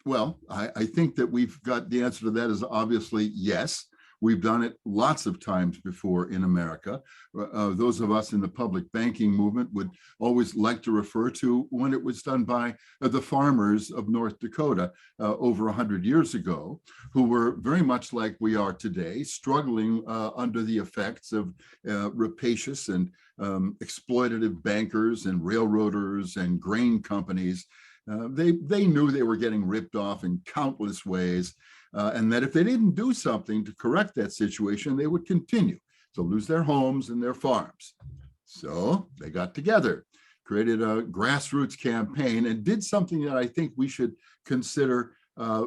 Well, I think that we've got the answer to that is obviously yes. We've done it lots of times before in America. Those of us in the public banking movement would always like to refer to when it was done by the farmers of North Dakota over 100 years ago, who were very much like we are today, struggling under the effects of rapacious and exploitative bankers and railroaders and grain companies. They knew they were getting ripped off in countless ways. And that if they didn't do something to correct that situation, they would continue to lose their homes and their farms. So they got together, created a grassroots campaign, and did something that I think we should consider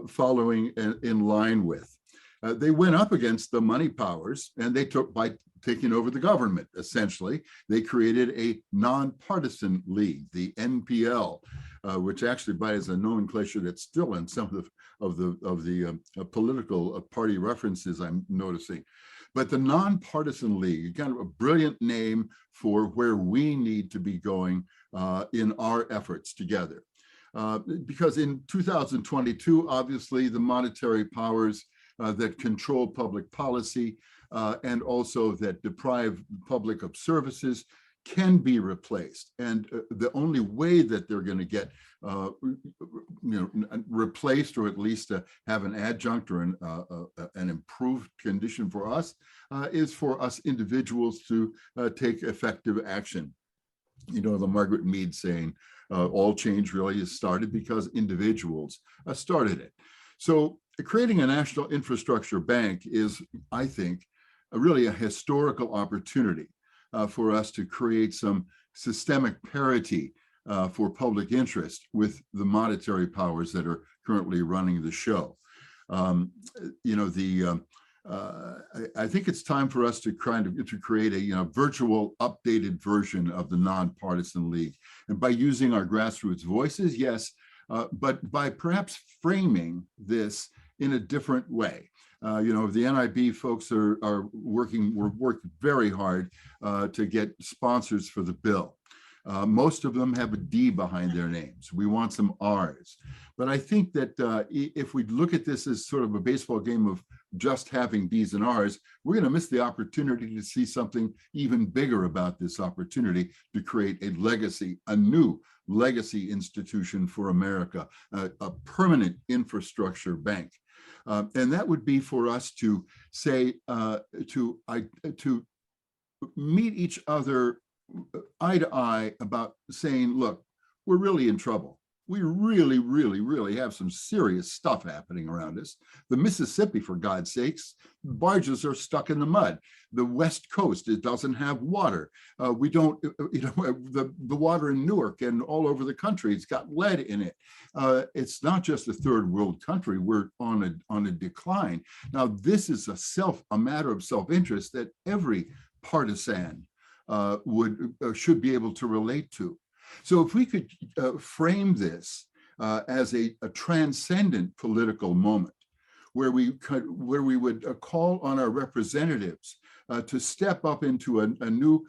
following in line with. They went up against the money powers, and they by taking over the government, essentially. They created a nonpartisan league, the NPL, which actually is a nomenclature that's still in some of the political party references I'm noticing. But the nonpartisan league, kind of a brilliant name for where we need to be going in our efforts together. Because in 2022, obviously, the monetary powers that control public policy and also that deprive the public of services can be replaced. And the only way that they're going to get replaced, or at least have an adjunct or an improved condition for us, is for us individuals to take effective action. You know, the Margaret Mead saying, all change really is started because individuals started it. So creating a national infrastructure bank is, I think, really a historical opportunity for us to create some systemic parity for public interest with the monetary powers that are currently running the show. I think it's time for us to create a virtual updated version of the nonpartisan league, and by using our grassroots voices, yes, but by perhaps framing this in a different way. The NIB folks are working very hard to get sponsors for the bill. Most of them have a D behind their names. We want some R's. But I think that if we look at this as sort of a baseball game of just having D's and R's, we're going to miss the opportunity to see something even bigger about this opportunity to create a legacy, a new legacy institution for America, a permanent infrastructure bank. And that would be for us to say, to meet each other eye to eye about saying, look, we're really in trouble. We really, really, really have some serious stuff happening around us. The Mississippi, for God's sakes, barges are stuck in the mud. The West Coast, it doesn't have water. We don't, the water in Newark and all over the country, it's got lead in it. It's not just a third world country. We're on a decline. Now, this is a matter of self-interest that every partisan should be able to relate to. So if we could frame this as a transcendent political moment, where we would call on our representatives to step up into a new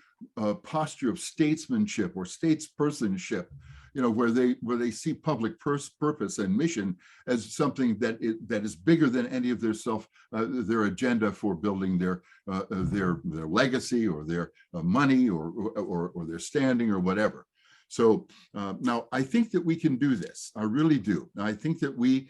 posture of statesmanship or statespersonship, where they see public purpose and mission as something that is bigger than any of their agenda for building their legacy or their money or their standing or whatever. So now I think that we can do this. I really do. I think that we,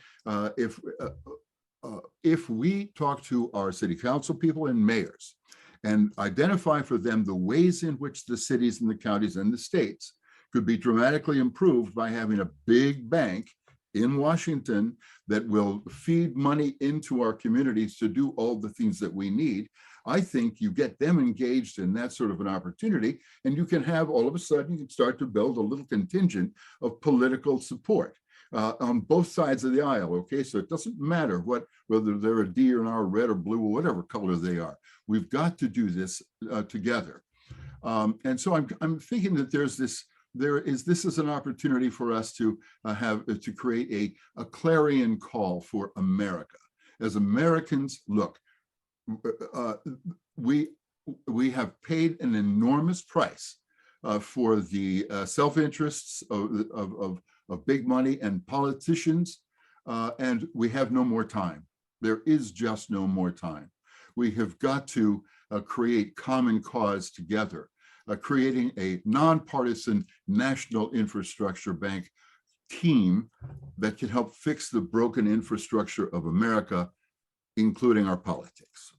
if we talk to our city council people and mayors and identify for them the ways in which the cities and the counties and the states could be dramatically improved by having a big bank in Washington that will feed money into our communities to do all the things that we need, I think you get them engaged in that sort of an opportunity, and you can have all of a sudden, you can start to build a little contingent of political support on both sides of the aisle, okay? So it doesn't matter whether they're a D or an R, red or blue or whatever color they are. We've got to do this together. And so I'm thinking that this is an opportunity for us to create a clarion call for America. As Americans, look, we have paid an enormous price for the self-interests of big money and politicians, and we have no more time. There is just no more time. We have got to create common cause together, creating a nonpartisan national infrastructure bank team that can help fix the broken infrastructure of America, including our politics.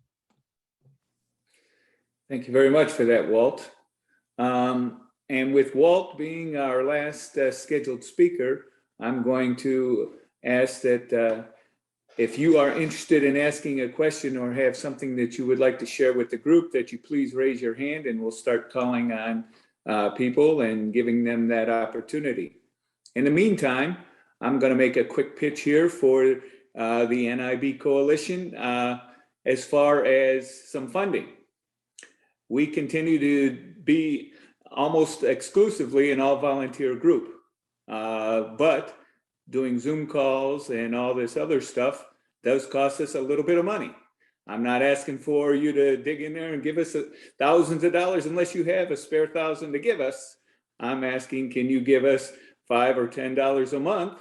Thank you very much for that, Walt. And with Walt being our last scheduled speaker, I'm going to ask that if you are interested in asking a question or have something that you would like to share with the group, that you please raise your hand and we'll start calling on people and giving them that opportunity. In the meantime, I'm going to make a quick pitch here for the NIB Coalition as far as some funding. We continue to be almost exclusively an all-volunteer group, but doing Zoom calls and all this other stuff does cost us a little bit of money. I'm not asking for you to dig in there and give us thousands of dollars unless you have a spare $1,000 to give us. I'm asking, can you give us $5 or $10 a month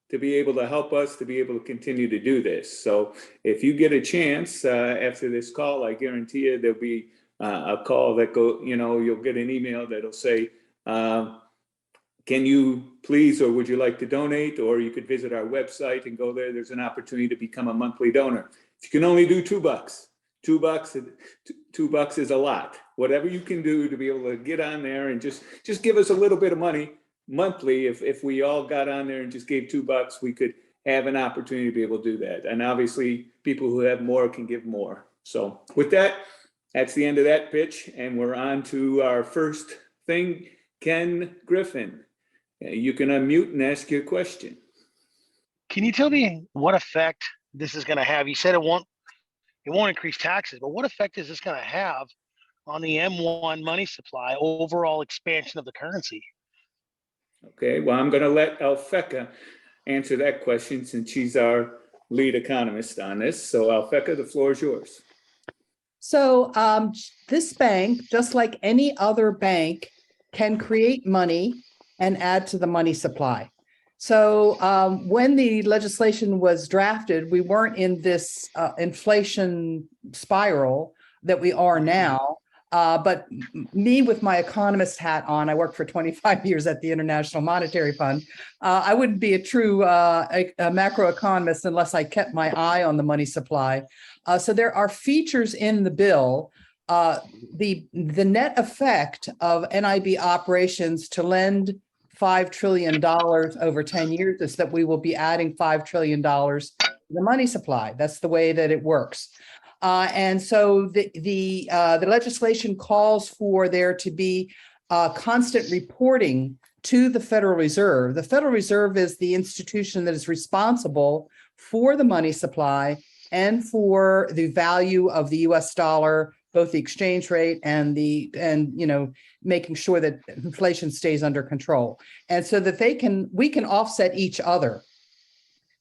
to be able to help us to be able to continue to do this? So if you get a chance after this call, I guarantee you there'll be a call that you'll get an email that'll say, can you please, or would you like to donate? Or you could visit our website and go there. There's an opportunity to become a monthly donor. If you can only do $2, $2 is a lot. Whatever you can do to be able to get on there and just give us a little bit of money monthly. If we all got on there and just gave $2, we could have an opportunity to be able to do that. And obviously people who have more can give more. So with that, that's the end of that pitch. And we're on to our first thing. Ken Griffin, you can unmute and ask your question. Can you tell me what effect this is going to have? You said it won't increase taxes, but what effect is this going to have on the M1 money supply, overall expansion of the currency? Okay, well, I'm going to let Alphecca answer that question since she's our lead economist on this. So Alphecca, the floor is yours. So this bank, just like any other bank, can create money and add to the money supply. So when the legislation was drafted, we weren't in this inflation spiral that we are now. But me, with my economist hat on, I worked for 25 years at the International Monetary Fund. I wouldn't be a true a macroeconomist unless I kept my eye on the money supply. So there are features in the bill. The net effect of NIB operations to lend $5 trillion over 10 years is that we will be adding $5 trillion to the money supply. That's the way that it works. And so the legislation calls for there to be constant reporting to the Federal Reserve. The Federal Reserve is the institution that is responsible for the money supply and for the value of the US dollar, both the exchange rate and making sure that inflation stays under control. And so that we can offset each other.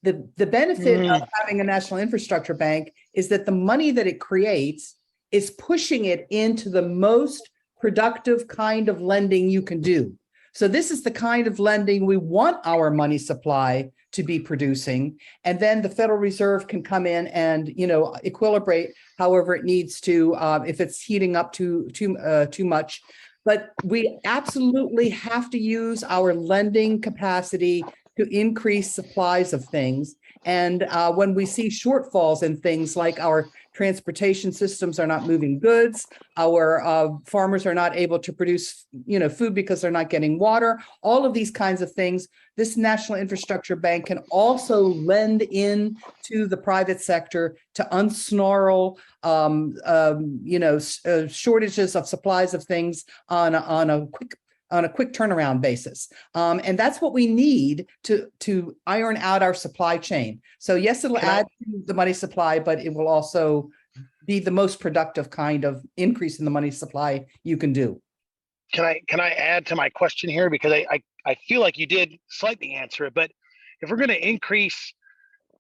The benefit of having a national infrastructure bank is that the money that it creates is pushing it into the most productive kind of lending you can do. So this is the kind of lending we want our money supply to be producing. And then the Federal Reserve can come in and, equilibrate however it needs to, if it's heating up too much. But we absolutely have to use our lending capacity to increase supplies of things. And when we see shortfalls in things like our transportation systems are not moving goods, our farmers are not able to produce, food because they're not getting water, all of these kinds of things, this National Infrastructure Bank can also lend in to the private sector to unsnarl, shortages of supplies of things on a quick turnaround basis. And that's what we need to iron out our supply chain. So yes, it'll add to the money supply, but it will also be the most productive kind of increase in the money supply you can do. Can I add to my question here? Because I feel like you did slightly answer it, but if we're going to increase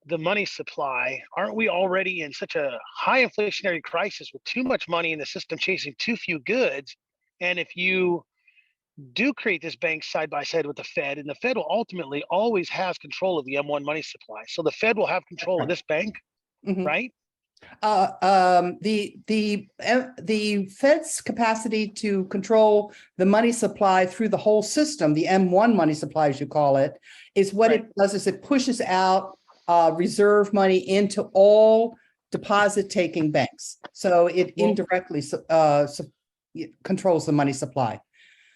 the money supply, aren't we already in such a high inflationary crisis with too much money in the system chasing too few goods? And if you do create this bank side by side with the Fed, and the Fed will ultimately always has control of the M1 money supply. So the Fed will have control of this bank, right? The Fed's capacity to control the money supply through the whole system, the M1 money supply, as you call it, is what it does is it pushes out reserve money into all deposit-taking banks. So it indirectly controls the money supply.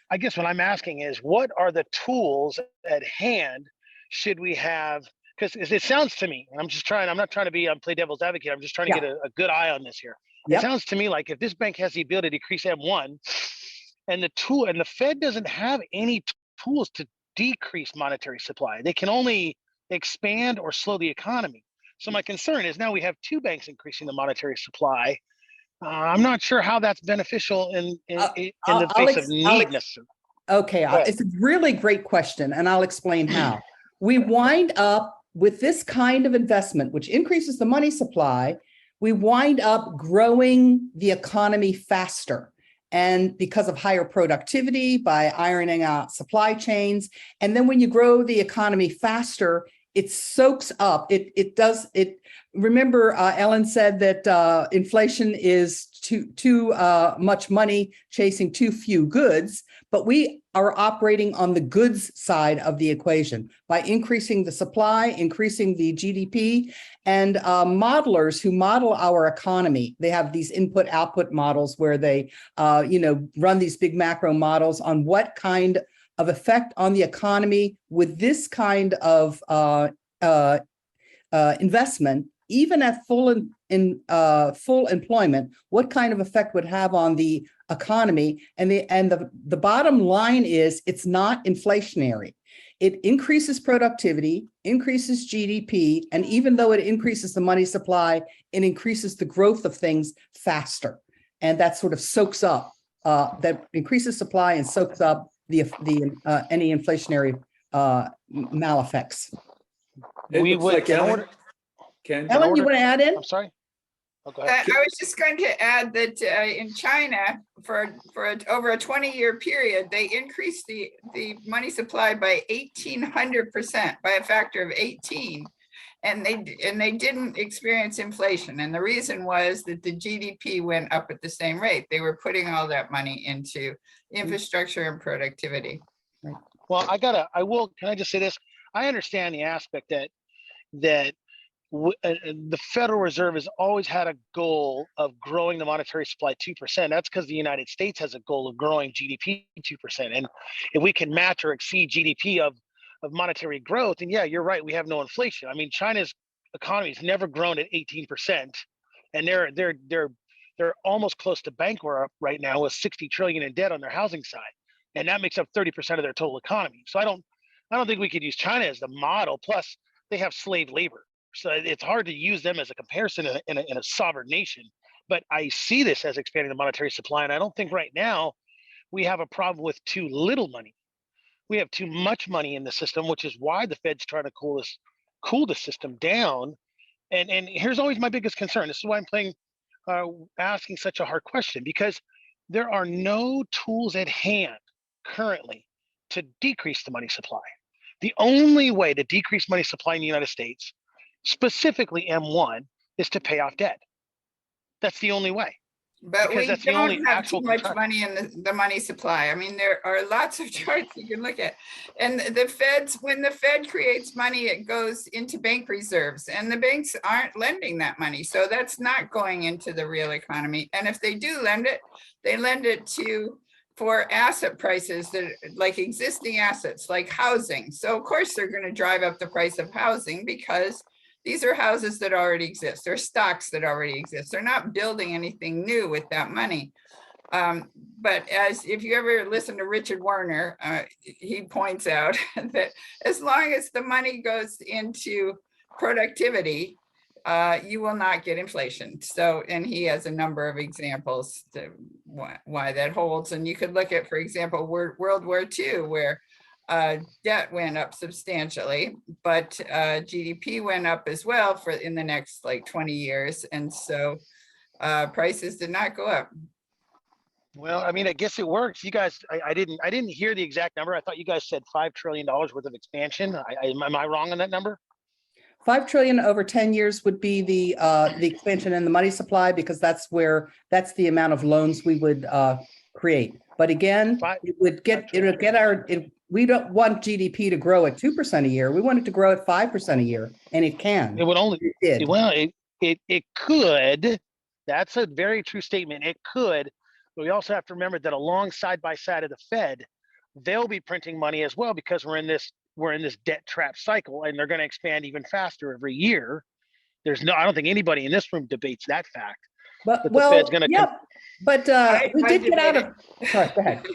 I guess what I'm asking is, what are the tools at hand should we have? Because it sounds to me, and I'm not trying to play devil's advocate. I'm just trying to get a good eye on this here. It sounds to me like if this bank has the ability to decrease M1 and the Fed doesn't have any tools to decrease monetary supply, they can only expand or slow the economy. So my concern is now we have two banks increasing the monetary supply. I'm not sure how that's beneficial in the face of need necessarily. Okay, it's a really great question, and I'll explain how. We wind up with this kind of investment, which increases the money supply. We wind up growing the economy faster, and because of higher productivity, by ironing out supply chains. And then when you grow the economy faster, it soaks up, it remember, Ellen said that inflation is too much money chasing too few goods, but we are operating on the goods side of the equation by increasing the supply, increasing the GDP, and modelers who model our economy. They have these input-output models where they, run these big macro models on what kind of effect on the economy with this kind of investment, even at full employment, what kind of effect would have on the economy. And the bottom line is it's not inflationary. It increases productivity, increases GDP, and even though it increases the money supply, it increases the growth of things faster. And that sort of soaks up, that increases supply and soaks up any inflationary maleffects. It looks like Ellen. Ken? Ellen, you want to add in? I'm sorry. Oh, go ahead. I was just going to add that in China, for over a 20-year period, they increased the money supply by 1,800%, by a factor of 18, and they didn't experience inflation. And the reason was that the GDP went up at the same rate. They were putting all that money into infrastructure and productivity. Well, can I just say this? I understand the aspect that the Federal Reserve has always had a goal of growing the monetary supply 2%. That's because the United States has a goal of growing GDP 2%. And if we can match or exceed GDP of monetary growth, and yeah, you're right, we have no inflation. I mean, China's economy has never grown at 18%, and they're almost close to bankrupt right now with 60 trillion in debt on their housing side, and that makes up 30% of their total economy. So I don't think we could use China as the model. Plus, they have slave labor. So it's hard to use them as a comparison in a sovereign nation. But I see this as expanding the monetary supply. And I don't think right now we have a problem with too little money. We have too much money in the system, which is why the Fed's trying to cool the system down. And here's always my biggest concern. This is why I'm asking such a hard question, because there are no tools at hand currently to decrease the money supply. The only way to decrease money supply in the United States, specifically M1, is to pay off debt. That's the only way. But Because we that's the only don't have actual too much contract. money in the money supply. I mean, there are lots of charts you can look at. And when the Fed creates money, it goes into bank reserves, and the banks aren't lending that money. So that's not going into the real economy. And if they do lend it, they lend it for asset prices that like existing assets like housing. So of course they're going to drive up the price of housing because these are houses that already exist. They're stocks that already exist. They're not building anything new with that money. But if you ever listen to Richard Warner, he points out that as long as the money goes into productivity, you will not get inflation. So, and he has a number of examples to why that holds. And you could look at, for example, World War II, where debt went up substantially, but GDP went up as well in the next like 20 years. And so prices did not go up. Well, I mean, I guess it works. You guys, I didn't hear the exact number. I thought you guys said $5 trillion worth of expansion. Am I wrong on that number? 5 trillion over 10 years would be the expansion in the money supply, because that's the amount of loans we would create. But again, we don't want GDP to grow at 2% a year. We want it to grow at 5% a year, and it can. It would only, it did. well, it could. That's a very true statement. It could, but we also have to remember that along side by side of the Fed, they'll be printing money as well, because we're in this debt trap cycle, and they're going to expand even faster every year. I don't think anybody in this room debates that fact. But the Fed's going to. Yeah, but we did get out of. Sorry, go ahead.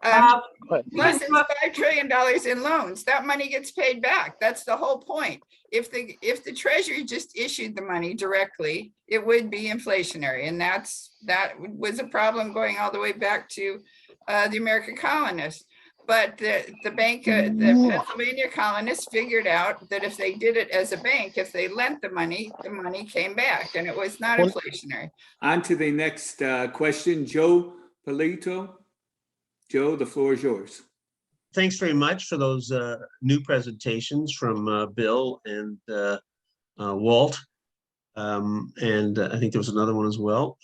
Plus, it's $5 trillion in loans. That money gets paid back. That's the whole point. If the Treasury just issued the money directly, it would be inflationary, and that was a problem going all the way back to the American colonists. But the Pennsylvania colonists figured out that if they did it as a bank, if they lent the money came back, and it was not inflationary. On to the next question, Joe Polito. Joe, the floor is yours. Thanks very much for those new presentations from Bill and Walt. And I think there was another one as well.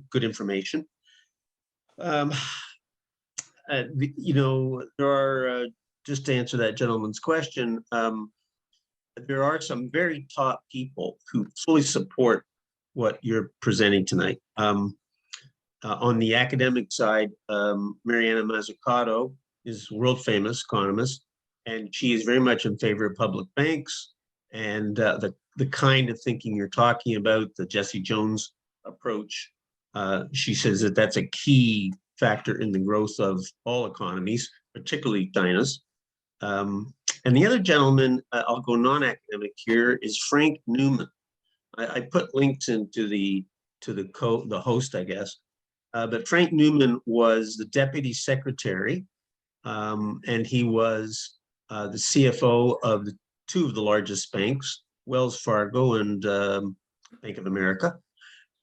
Good information. There are, just to answer that gentleman's question, there are some very top people who fully support what you're presenting tonight. On the academic side, Mariana Mazzucato is a world famous economist, and she is very much in favor of public banks and the kind of thinking you're talking about, the Jesse Jones approach. She says that that's a key factor in the growth of all economies, particularly China's. And the other gentleman, I'll go non-academic here, is Frank Newman. I put links into the host, I guess. But Frank Newman was the deputy secretary, and he was the CFO of two of the largest banks, Wells Fargo and Bank of America.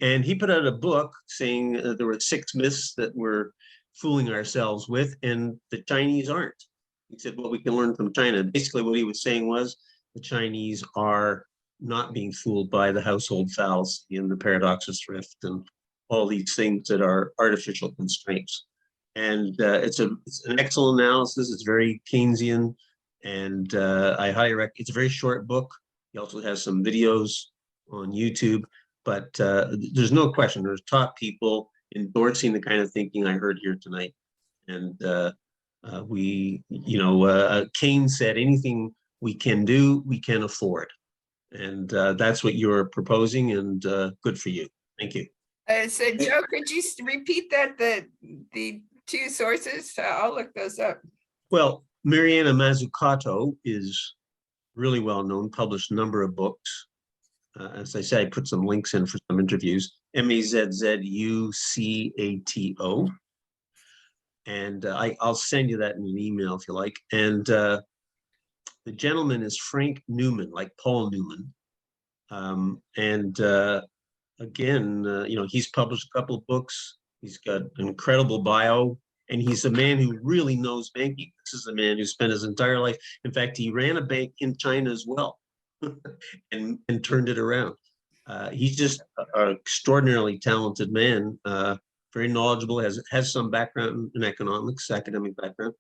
And he put out a book saying there were 6 myths that we're fooling ourselves with, and the Chinese aren't. He said, what we can learn from China. Basically, what he was saying was the Chinese are not being fooled by the household fallacy and the paradox of thrift and all these things that are artificial constraints. And it's an excellent analysis. It's very Keynesian, and I highly recommend. It's a very short book. He also has some videos on YouTube, but there's no question there's top people endorsing the kind of thinking I heard here tonight. And Keynes said, anything we can do, we can afford. And that's what you're proposing, and good for you. Thank you. So Joe, could you repeat that, the 2 sources? I'll look those up. Well, Mariana Mazzucato is really well known, published a number of books. As I said, I put some links in for some interviews. Mazzucato. And I'll send you that in an email if you like. And the gentleman is Frank Newman, like Paul Newman. Again, he's published a couple of books. He's got an incredible bio, and he's a man who really knows banking. This is a man who spent his entire life. In fact, he ran a bank in China as well, and turned it around. He's just an extraordinarily talented man, very knowledgeable, has some background in economics, academic background.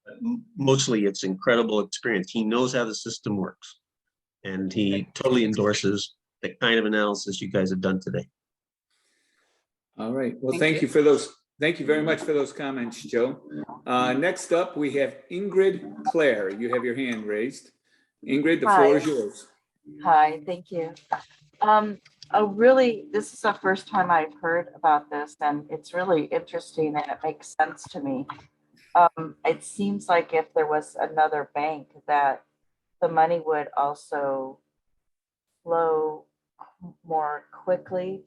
But mostly it's incredible experience. He knows how the system works, and he totally endorses the kind of analysis you guys have done today. All right. Well, thank you for those. Thank you very much for those comments, Joe. Next up, we have Ingrid Clare. You have your hand raised. Ingrid, the floor is yours. Hi, thank you. This is the first time I've heard about this, and it's really interesting, and it makes sense to me. It seems like if there was another bank, that the money would also flow more quickly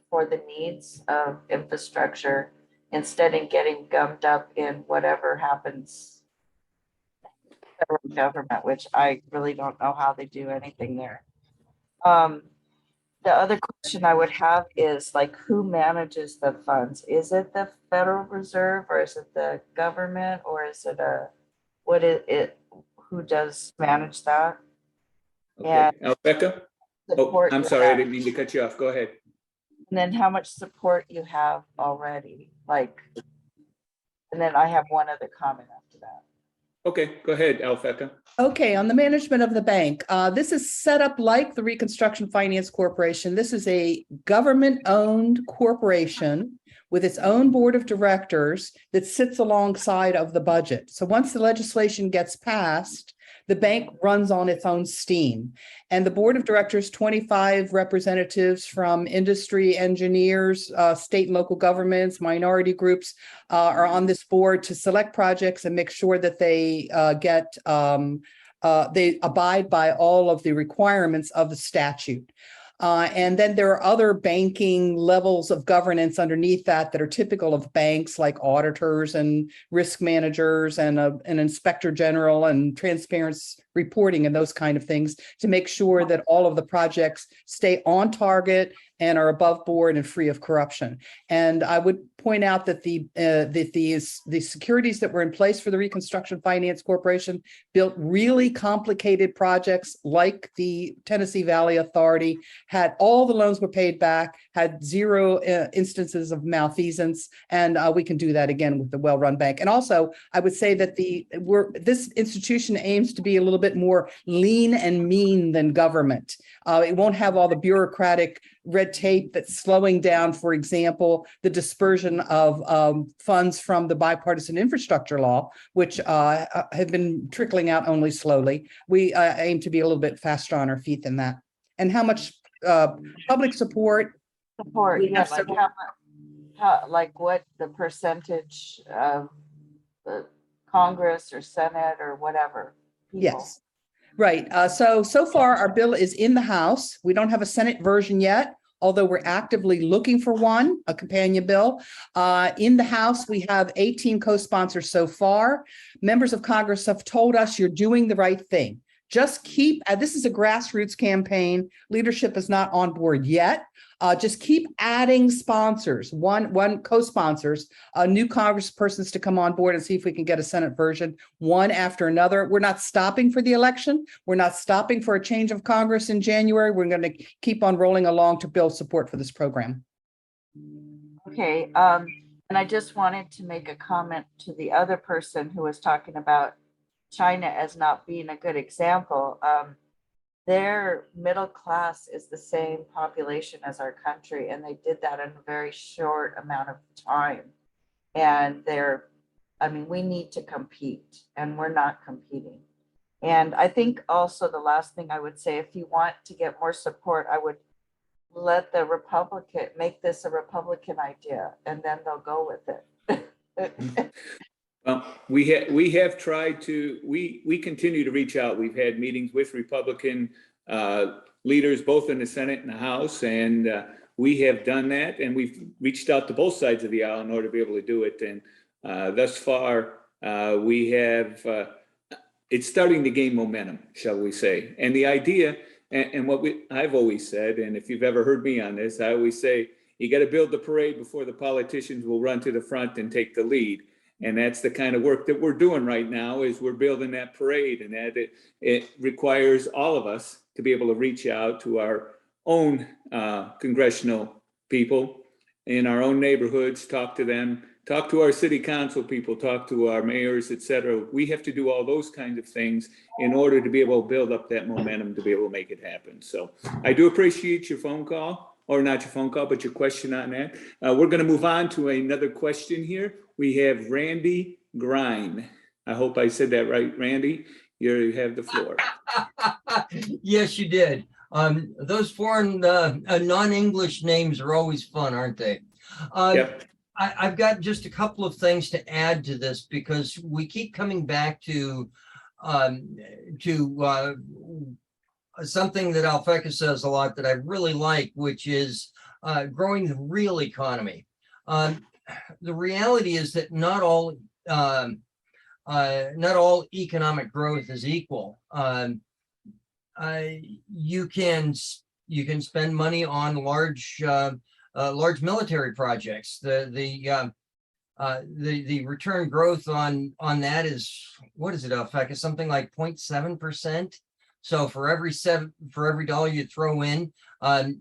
for the needs of infrastructure, instead of getting gummed up in whatever happens federal government, which I really don't know how they do anything there. The other question I would have is, like, who manages the funds? Is it the Federal Reserve, or is it the government, or is it who does manage that? Okay, Alphecca? Oh, I'm sorry, I didn't mean to cut you off. Go ahead. And then how much support you have already, and then I have one other comment after that. Okay, go ahead, Alphecca. Okay, on the management of the bank, this is set up like the Reconstruction Finance Corporation. This is a government-owned corporation with its own board of directors that sits alongside of the budget. So once the legislation gets passed, the bank runs on its own steam. And the board of directors, 25 representatives from industry, engineers, state and local governments, minority groups are on this board to select projects and make sure that they they abide by all of the requirements of the statute. And then there are other banking levels of governance underneath that are typical of banks, like auditors and risk managers and an inspector general and transparency reporting and those kind of things, to make sure that all of the projects stay on target and are above board and free of corruption. And I would point out that the securities that were in place for the Reconstruction Finance Corporation built really complicated projects like the Tennessee Valley Authority, had all the loans were paid back, had zero instances of malfeasance, and we can do that again with the well-run bank. And also, I would say that this institution aims to be a little bit more lean and mean than government. It won't have all the bureaucratic red tape that's slowing down, for example, the dispersion of funds from the bipartisan infrastructure law, which have been trickling out only slowly. We aim to be a little bit faster on our feet than that. And how much public support? Yeah, like what the percentage of the Congress or Senate or whatever people? Yes. Right. So far, our bill is in the House. We don't have a Senate version yet, although we're actively looking for one, a companion bill. In the House, we have 18 co-sponsors so far. Members of Congress have told us you're doing the right thing. Just keep, this is a grassroots campaign. Leadership is not on board yet. Just keep adding sponsors, one co-sponsors, new congresspersons to come on board and see if we can get a Senate version, one after another. We're not stopping for the election. We're not stopping for a change of Congress in January. We're going to keep on rolling along to build support for this program. Okay, and I just wanted to make a comment to the other person who was talking about China as not being a good example. Their middle class is the same population as our country, and they did that in a very short amount of time. And we need to compete, and we're not competing. And I think also the last thing I would say, if you want to get more support, I would let the Republican make this a Republican idea, and then they'll go with it. Well, we have tried to, we continue to reach out. We've had meetings with Republican leaders, both in the Senate and the House, and we have done that, and we've reached out to both sides of the aisle in order to be able to do it. And thus far, we have, it's starting to gain momentum, shall we say. And the idea, and what I've always said, and if you've ever heard me on this, I always say, you got to build the parade before the politicians will run to the front and take the lead. And that's the kind of work that we're doing right now, is we're building that parade, and that it requires all of us to be able to reach out to our own congressional people in our own neighborhoods, talk to them, talk to our city council people, talk to our mayors, et cetera. We have to do all those kinds of things in order to be able to build up that momentum to be able to make it happen. So I do appreciate your phone call, or not your phone call, but your question on that. We're going to move on to another question here. We have Randy Grine. I hope I said that right, Randy. You have the floor. Yes, you did. Those foreign non-English names are always fun, aren't they? Yep. I've got just a couple of things to add to this, because we keep coming back to something that Alphecca says a lot that I really like, which is growing the real economy. The reality is that not all economic growth is equal. You can spend money on large military projects. The return growth on that is, what is it, Alphecca? Something like 0.7%. So for every dollar you throw in,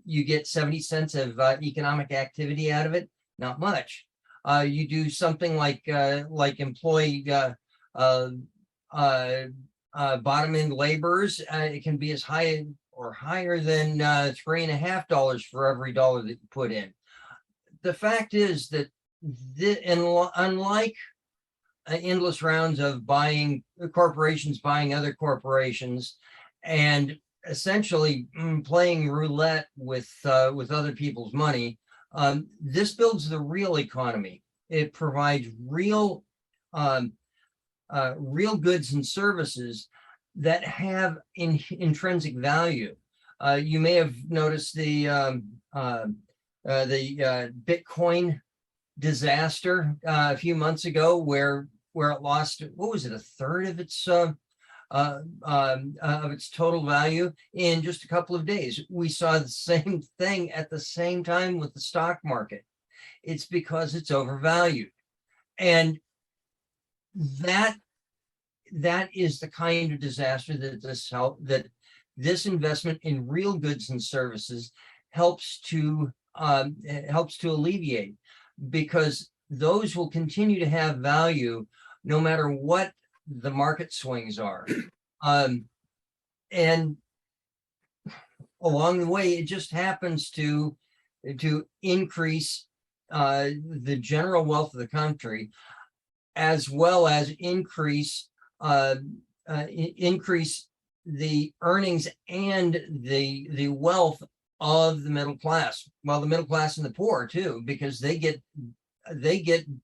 you get 70 cents of economic activity out of it. Not much. You do something like employ bottom end laborers. It can be as high or higher than $3.50 for every dollar that you put in. The fact is that unlike endless rounds of buying corporations, buying other corporations, and essentially playing roulette with other people's money, this builds the real economy. It provides real goods and services that have intrinsic value. You may have noticed the Bitcoin disaster a few months ago, where it lost, what was it, a third of its of its total value in just a couple of days. We saw the same thing at the same time with the stock market. It's because it's overvalued. And that is the kind of disaster that this investment in real goods and services helps to alleviate, because those will continue to have value no matter what the market swings are. And along the way, it just happens to increase the general wealth of the country, as well as increase the earnings and the wealth of the middle class. Well, the middle class and the poor too, because they get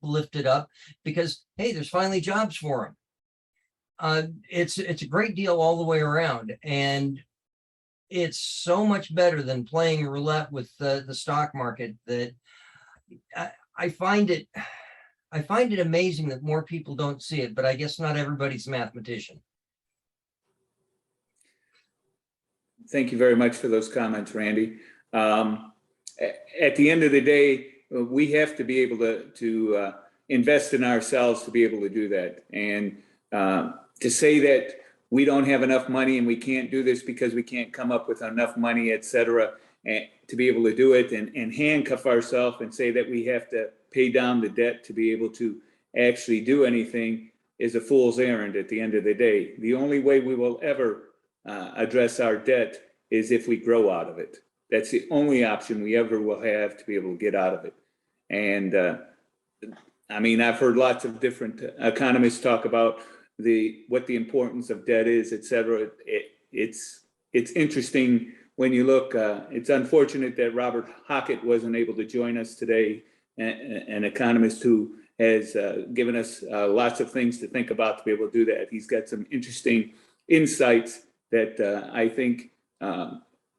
lifted up because, hey, there's finally jobs for them. It's a great deal all the way around, and it's so much better than playing roulette with the stock market that I find it amazing that more people don't see it, but I guess not everybody's a mathematician. Thank you very much for those comments, Randy. At the end of the day, we have to be able to invest in ourselves to be able to do that. And to say that we don't have enough money and we can't do this because we can't come up with enough money, et cetera, and to be able to do it and handcuff ourselves and say that we have to pay down the debt to be able to actually do anything is a fool's errand at the end of the day. The only way we will ever address our debt is if we grow out of it. That's the only option we ever will have to be able to get out of it. And I mean, I've heard lots of different economists talk about what the importance of debt is, et cetera. It's interesting when you look. It's unfortunate that Robert Hockett wasn't able to join us today, an economist who has given us lots of things to think about to be able to do that. He's got some interesting insights that I think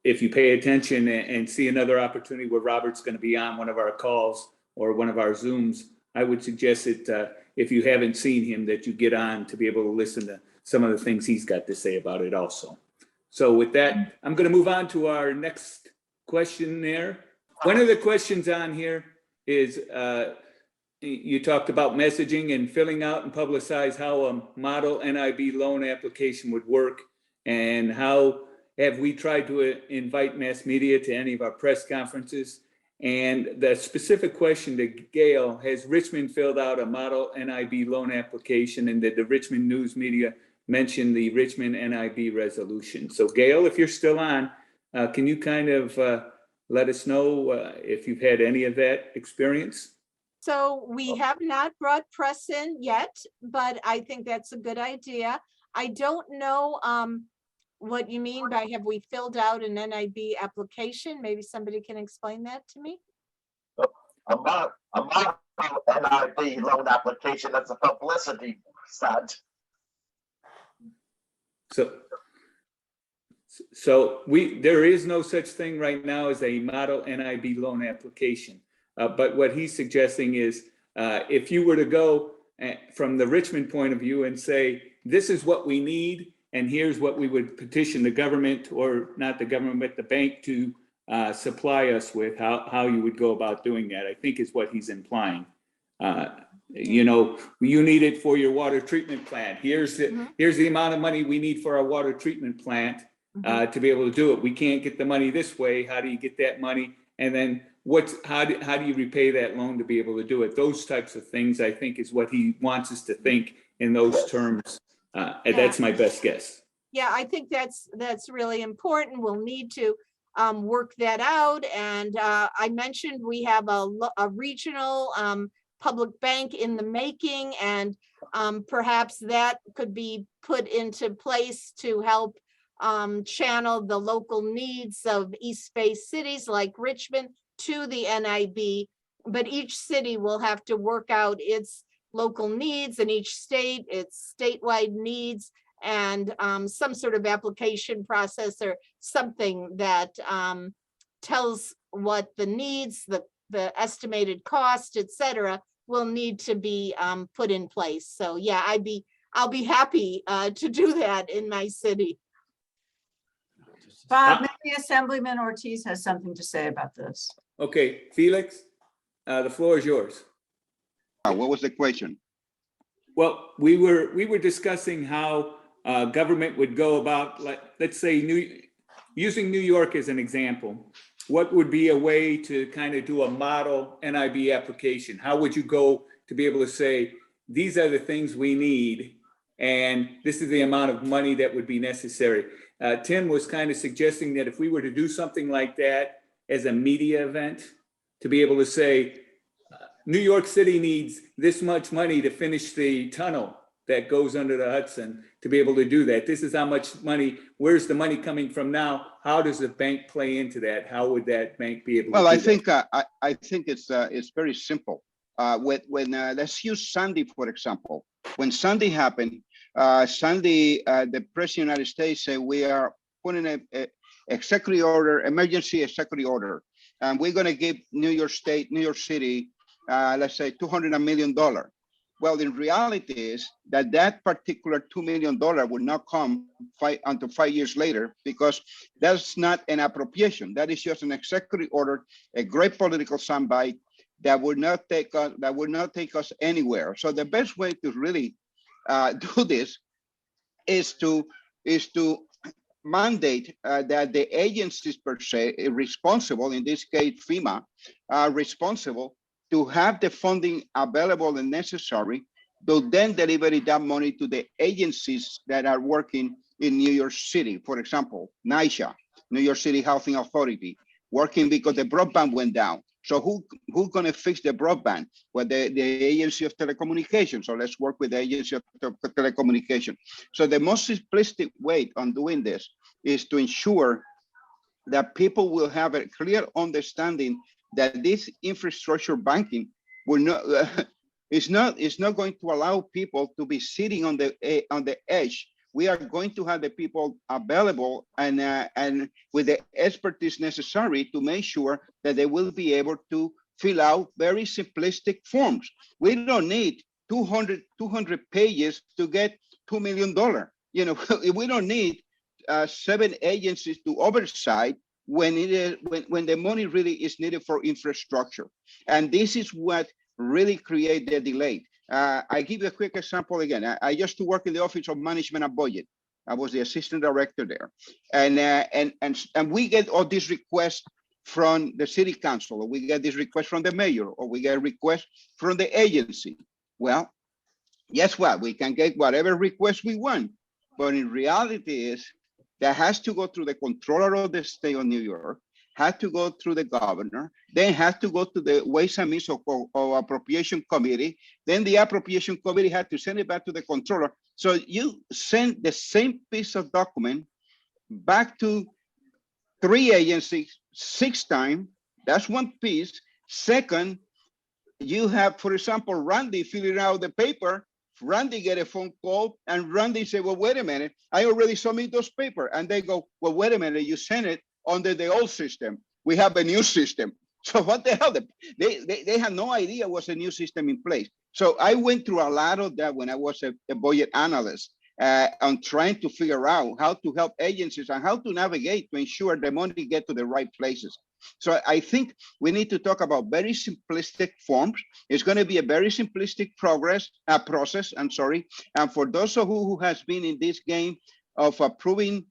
if you pay attention and see another opportunity where Robert's going to be on one of our calls or one of our Zooms, I would suggest that if you haven't seen him, that you get on to be able to listen to some of the things he's got to say about it also. So with that, I'm going to move on to our next question there. One of the questions on here is you talked about messaging and filling out and publicize how a model NIB loan application would work, and how have we tried to invite mass media to any of our press conferences? And the specific question to Gail: has Richmond filled out a model NIB loan application, and did the Richmond news media mention the Richmond NIB resolution? So Gail, if you're still on, can you kind of let us know if you've had any of that experience? So we have not brought press in yet, but I think that's a good idea. I don't know what you mean by have we filled out an NIB application? Maybe somebody can explain that to me. A model NIB loan application, that's a publicity stunt. So there is no such thing right now as a model NIB loan application. But what he's suggesting is if you were to go from the Richmond point of view and say, this is what we need, and here's what we would petition the government, or not the government, but the bank to supply us with, how you would go about doing that, I think is what he's implying. You know, you need it for your water treatment plant. Here's the amount of money we need for our water treatment plant to be able to do it. We can't get the money this way. How do you get that money? And then how do you repay that loan to be able to do it? Those types of things, I think, is what he wants us to think in those terms. And that's my best guess. Yeah, I think that's really important. We'll need to work that out. And I mentioned we have a regional public bank in the making, and perhaps that could be put into place to help channel the local needs of East Bay cities like Richmond to the NIB. But each city will have to work out its local needs, and each state its statewide needs, and some sort of application process or something that tells what the needs, the estimated cost, et cetera, will need to be put in place. So yeah, I'll be happy to do that in my city. Bob, maybe Assemblyman Ortiz has something to say about this. Okay, Felix, the floor is yours. What was the question? Well, we were discussing how government would go about, let's say, using New York as an example. What would be a way to kind of do a model NIB application? How would you go to be able to say, these are the things we need, and this is the amount of money that would be necessary? Tim was kind of suggesting that if we were to do something like that as a media event, to be able to say, New York City needs this much money to finish the tunnel that goes under the Hudson, to be able to do that. This is how much money, where's the money coming from now? How does the bank play into that? How would that bank be able to do that? I think it's very simple. When let's use Sandy, for example. When Sandy happened, the President of the United States said, we are putting a executive order, emergency executive order, and we're going to give New York City, let's say $200 million. Well, in reality is that particular $2 million would not come until 5 years later, because that's not an appropriation. That is just an executive order, a great political soundbite that would not take us anywhere. So the best way to really do this is to mandate that the agencies per se are responsible, in this case FEMA, are responsible to have the funding available and necessary to then deliver that money to the agencies that are working in New York City. For example, NYCHA, New York City Housing Authority, working because the broadband went down. So who's going to fix the broadband? Well, the Agency of Telecommunications. So let's work with the Agency of Telecommunications. So the most simplistic way on doing this is to ensure that people will have a clear understanding that this infrastructure banking will not is not going to allow people to be sitting on the edge. We are going to have the people available and with the expertise necessary to make sure that they will be able to fill out very simplistic forms. We don't need 200 pages to get $2 million. You know, we don't need 7 agencies to oversight when the money really is needed for infrastructure. And this is what really create the delay. I give you a quick example again. I used to work in the Office of Management and Budget. I was the assistant director there. And we get all these requests from the city council, or we get this request from the mayor, or we get requests from the agency. Well, guess what? We can get whatever request we want. But in reality is that has to go through the controller of the state of New York, had to go through the governor, then had to go to the Ways and Means or Appropriation Committee. Then the Appropriation Committee had to send it back to the controller. So you send the same piece of document back to 3 agencies 6 times. That's one piece. Second, you have, for example, Randy filling out the paper. Randy get a phone call and Randy say, well, wait a minute, I already submitted those papers. And they go, well, wait a minute, you sent it under the old system. We have a new system. So what the hell? They had no idea was a new system in place. So I went through a lot of that when I was a budget analyst on trying to figure out how to help agencies and how to navigate to ensure the money get to the right places. So I think we need to talk about very simplistic forms. It's going to be a very simplistic process. I'm sorry. And for those of who has been in this game of approving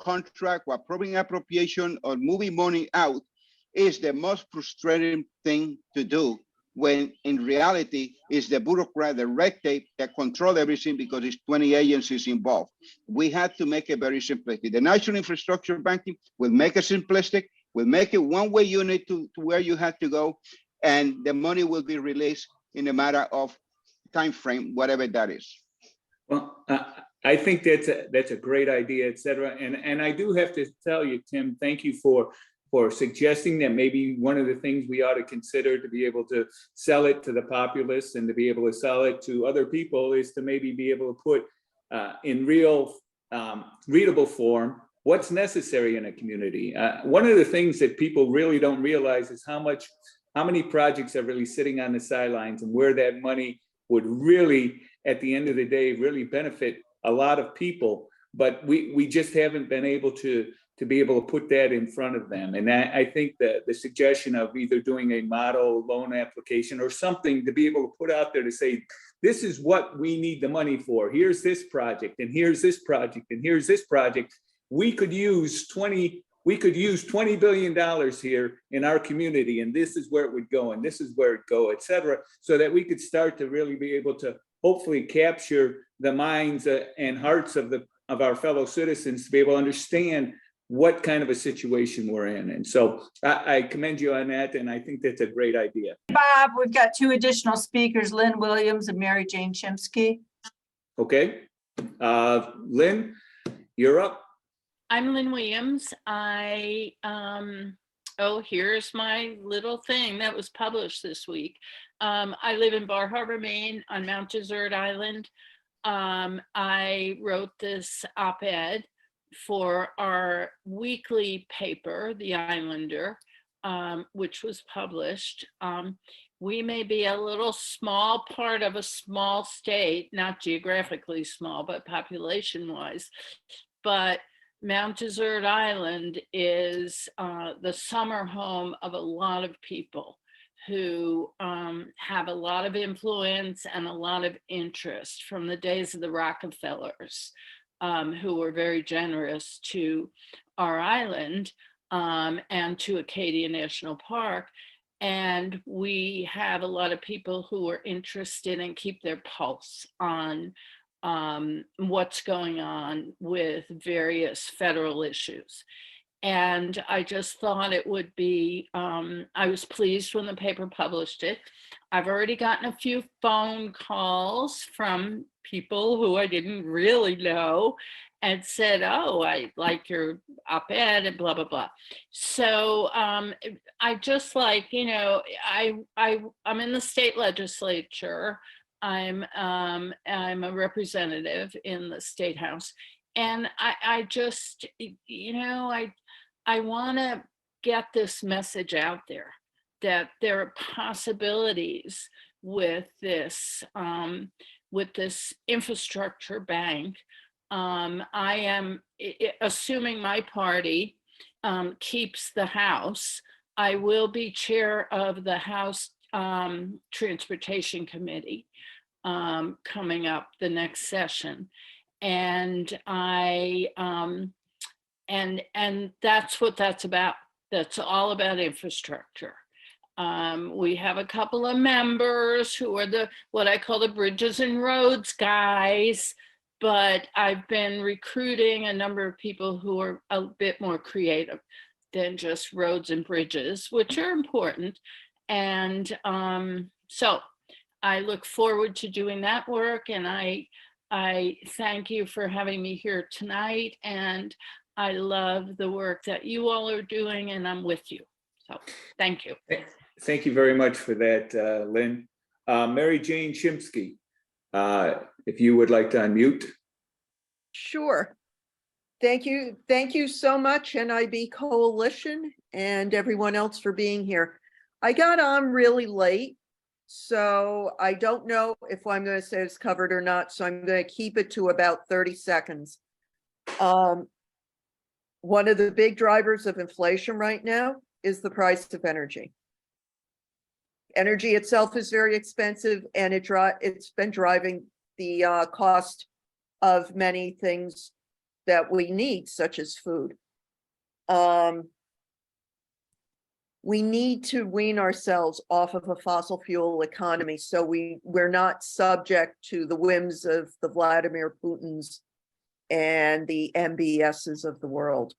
contract or approving appropriation or moving money out, is the most frustrating thing to do, when in reality is the bureaucrat, the red tape that control everything, because it's 20 agencies involved. We had to make it very simplistic. The National Infrastructure Banking will make it simplistic, will make it one-way unit to where you have to go, and the money will be released in a matter of time frame, whatever that is. Well, I think that's a great idea, et cetera. And I do have to tell you, Tim, thank you for suggesting that maybe one of the things we ought to consider to be able to sell it to the populace and to be able to sell it to other people is to maybe be able to put in real readable form what's necessary in a community. One of the things that people really don't realize is how many projects are really sitting on the sidelines, and where that money would really at the end of the day, really benefit a lot of people, but we just haven't been able to be able to put that in front of them. And I think that the suggestion of either doing a model loan application or something to be able to put out there to say, this is what we need the money for. Here's this project, and here's this project, and here's this project. We could use $20 billion here in our community, and this is where it would go, and this is where it go, et cetera, so that we could start to really be able to hopefully capture the minds and hearts of our fellow citizens to be able to understand what kind of a situation we're in. And so I commend you on that, and I think that's a great idea. Bob, we've got two additional speakers, Lynn Williams and Mary Jane Shimsky. Okay, Lynn, you're up. I'm Lynn Williams. Here's my little thing that was published this week. I live in Bar Harbor, Maine on Mount Desert Island. I wrote this op-ed for our weekly paper, The Islander, which was published. We may be a little small part of a small state, not geographically small, but population-wise. But Mount Desert Island is the summer home of a lot of people who have a lot of influence and a lot of interest from the days of the Rockefellers, who were very generous to our island and to Acadia National Park. And we have a lot of people who are interested and keep their pulse on what's going on with various federal issues. And I just thought it would be, I was pleased when the paper published it. I've already gotten a few phone calls from people who I didn't really know and said, oh, I like your op-ed and blah, blah, blah. So I just like, I'm in the state legislature. I'm a representative in the State House. And I just, I want to get this message out there that there are possibilities with this infrastructure bank. I am assuming my party keeps the House. I will be chair of the House Transportation Committee coming up the next session. And and that's what that's about. That's all about infrastructure. We have a couple of members who are what I call the bridges and roads guys, but I've been recruiting a number of people who are a bit more creative than just roads and bridges, which are important. And so I look forward to doing that work, and I thank you for having me here tonight, and I love the work that you all are doing, and I'm with you. So thank you. Thank you very much for that, Lynn. Mary Jane Shimsky, if you would like to unmute. Sure. Thank you. Thank you so much, NIB Coalition, and everyone else for being here. I got on really late, so I don't know if I'm going to say it's covered or not, so I'm going to keep it to about 30 seconds. One of the big drivers of inflation right now is the price of energy. Energy itself is very expensive, and it's been driving the cost of many things that we need, such as food. We need to wean ourselves off of a fossil fuel economy so we're not subject to the whims of the Vladimir Putins and the MBSs of the world.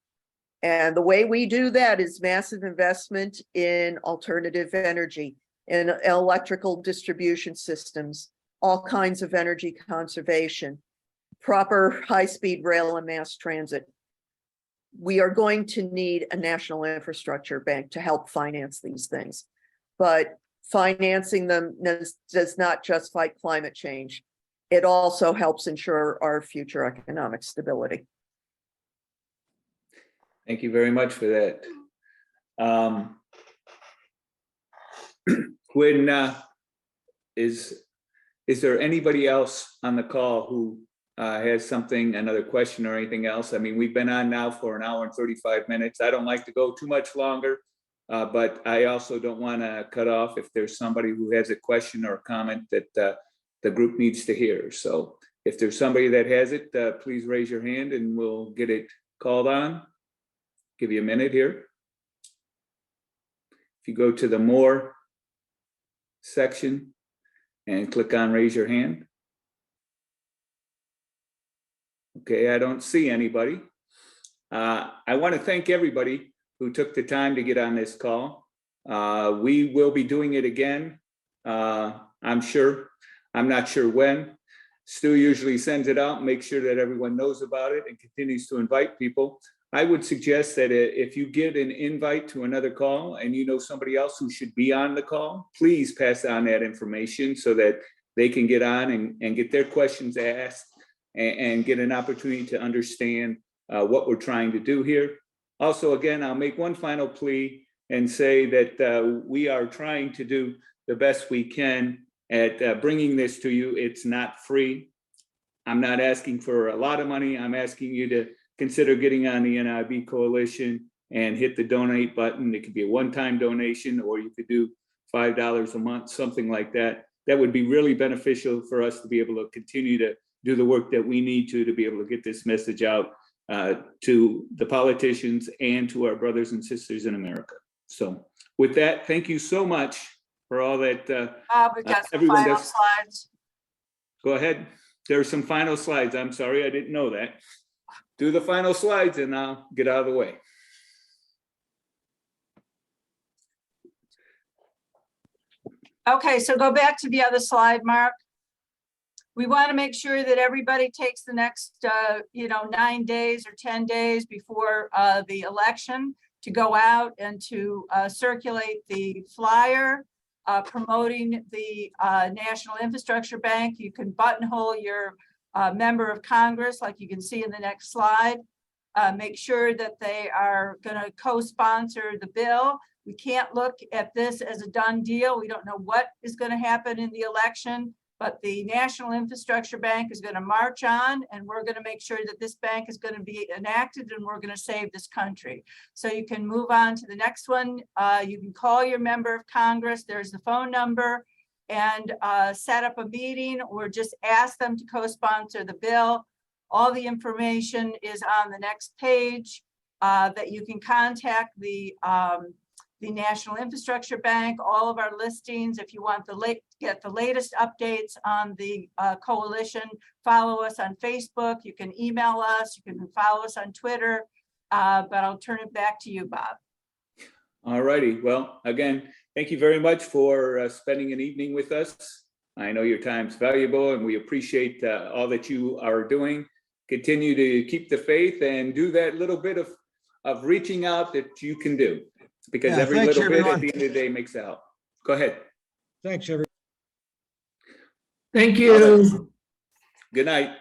And the way we do that is massive investment in alternative energy, in electrical distribution systems, all kinds of energy conservation, proper high-speed rail and mass transit. We are going to need a national infrastructure bank to help finance these things, but financing them does not just fight climate change. It also helps ensure our future economic stability. Thank you very much for that. When is is there anybody else on the call who has something, another question or anything else? I mean, we've been on now for 1 hour and 35 minutes. I don't like to go too much longer, but I also don't want to cut off if there's somebody who has a question or a comment that the group needs to hear. So if there's somebody that has it, please raise your hand and we'll get it called on. Give you a minute here. If you go to the More section and click on raise your hand. Okay, I don't see anybody. I want to thank everybody who took the time to get on this call. We will be doing it again, I'm sure. I'm not sure when. Stu usually sends it out, makes sure that everyone knows about it and continues to invite people. I would suggest that if you get an invite to another call and you know somebody else who should be on the call, please pass on that information so that they can get on and get their questions asked and get an opportunity to understand what we're trying to do here. Also, again, I'll make one final plea and say that we are trying to do the best we can at bringing this to you. It's not free. I'm not asking for a lot of money. I'm asking you to consider getting on the NIB coalition and hit the donate button. It could be a one-time donation, or you could do $5 a month, something like that. That would be really beneficial for us to be able to continue to do the work that we need to be able to get this message out to the politicians and to our brothers and sisters in America. So with that, thank you so much for all that We got some everyone final does. slides. Go ahead. There are some final slides. I'm sorry, I didn't know that. Do the final slides and I'll get out of the way. Okay, so go back to the other slide, Mark. We want to make sure that everybody takes the next, 9 days or 10 days before the election to go out and to circulate the flyer promoting the National Infrastructure Bank. You can buttonhole your member of Congress, like you can see in the next slide. Make sure that they are going to co-sponsor the bill. We can't look at this as a done deal. We don't know what is going to happen in the election, but the National Infrastructure Bank is going to march on, and we're going to make sure that this bank is going to be enacted, and we're going to save this country. So you can move on to the next one. You can call your member of Congress. There's the phone number, and set up a meeting or just ask them to co-sponsor the bill. All the information is on the next page that you can contact the National Infrastructure Bank. All of our listings, if you want get the latest updates on the coalition, follow us on Facebook. You can email us. You can follow us on Twitter. But I'll turn it back to you, Bob. All righty. Well, again, thank you very much for spending an evening with us. I know your time's valuable, and we appreciate all that you are doing. Continue to keep the faith and do that little bit of reaching out that you can do, because every little bit at the end of the day makes a help. Go ahead. Thanks, everyone. Thank you. Good night.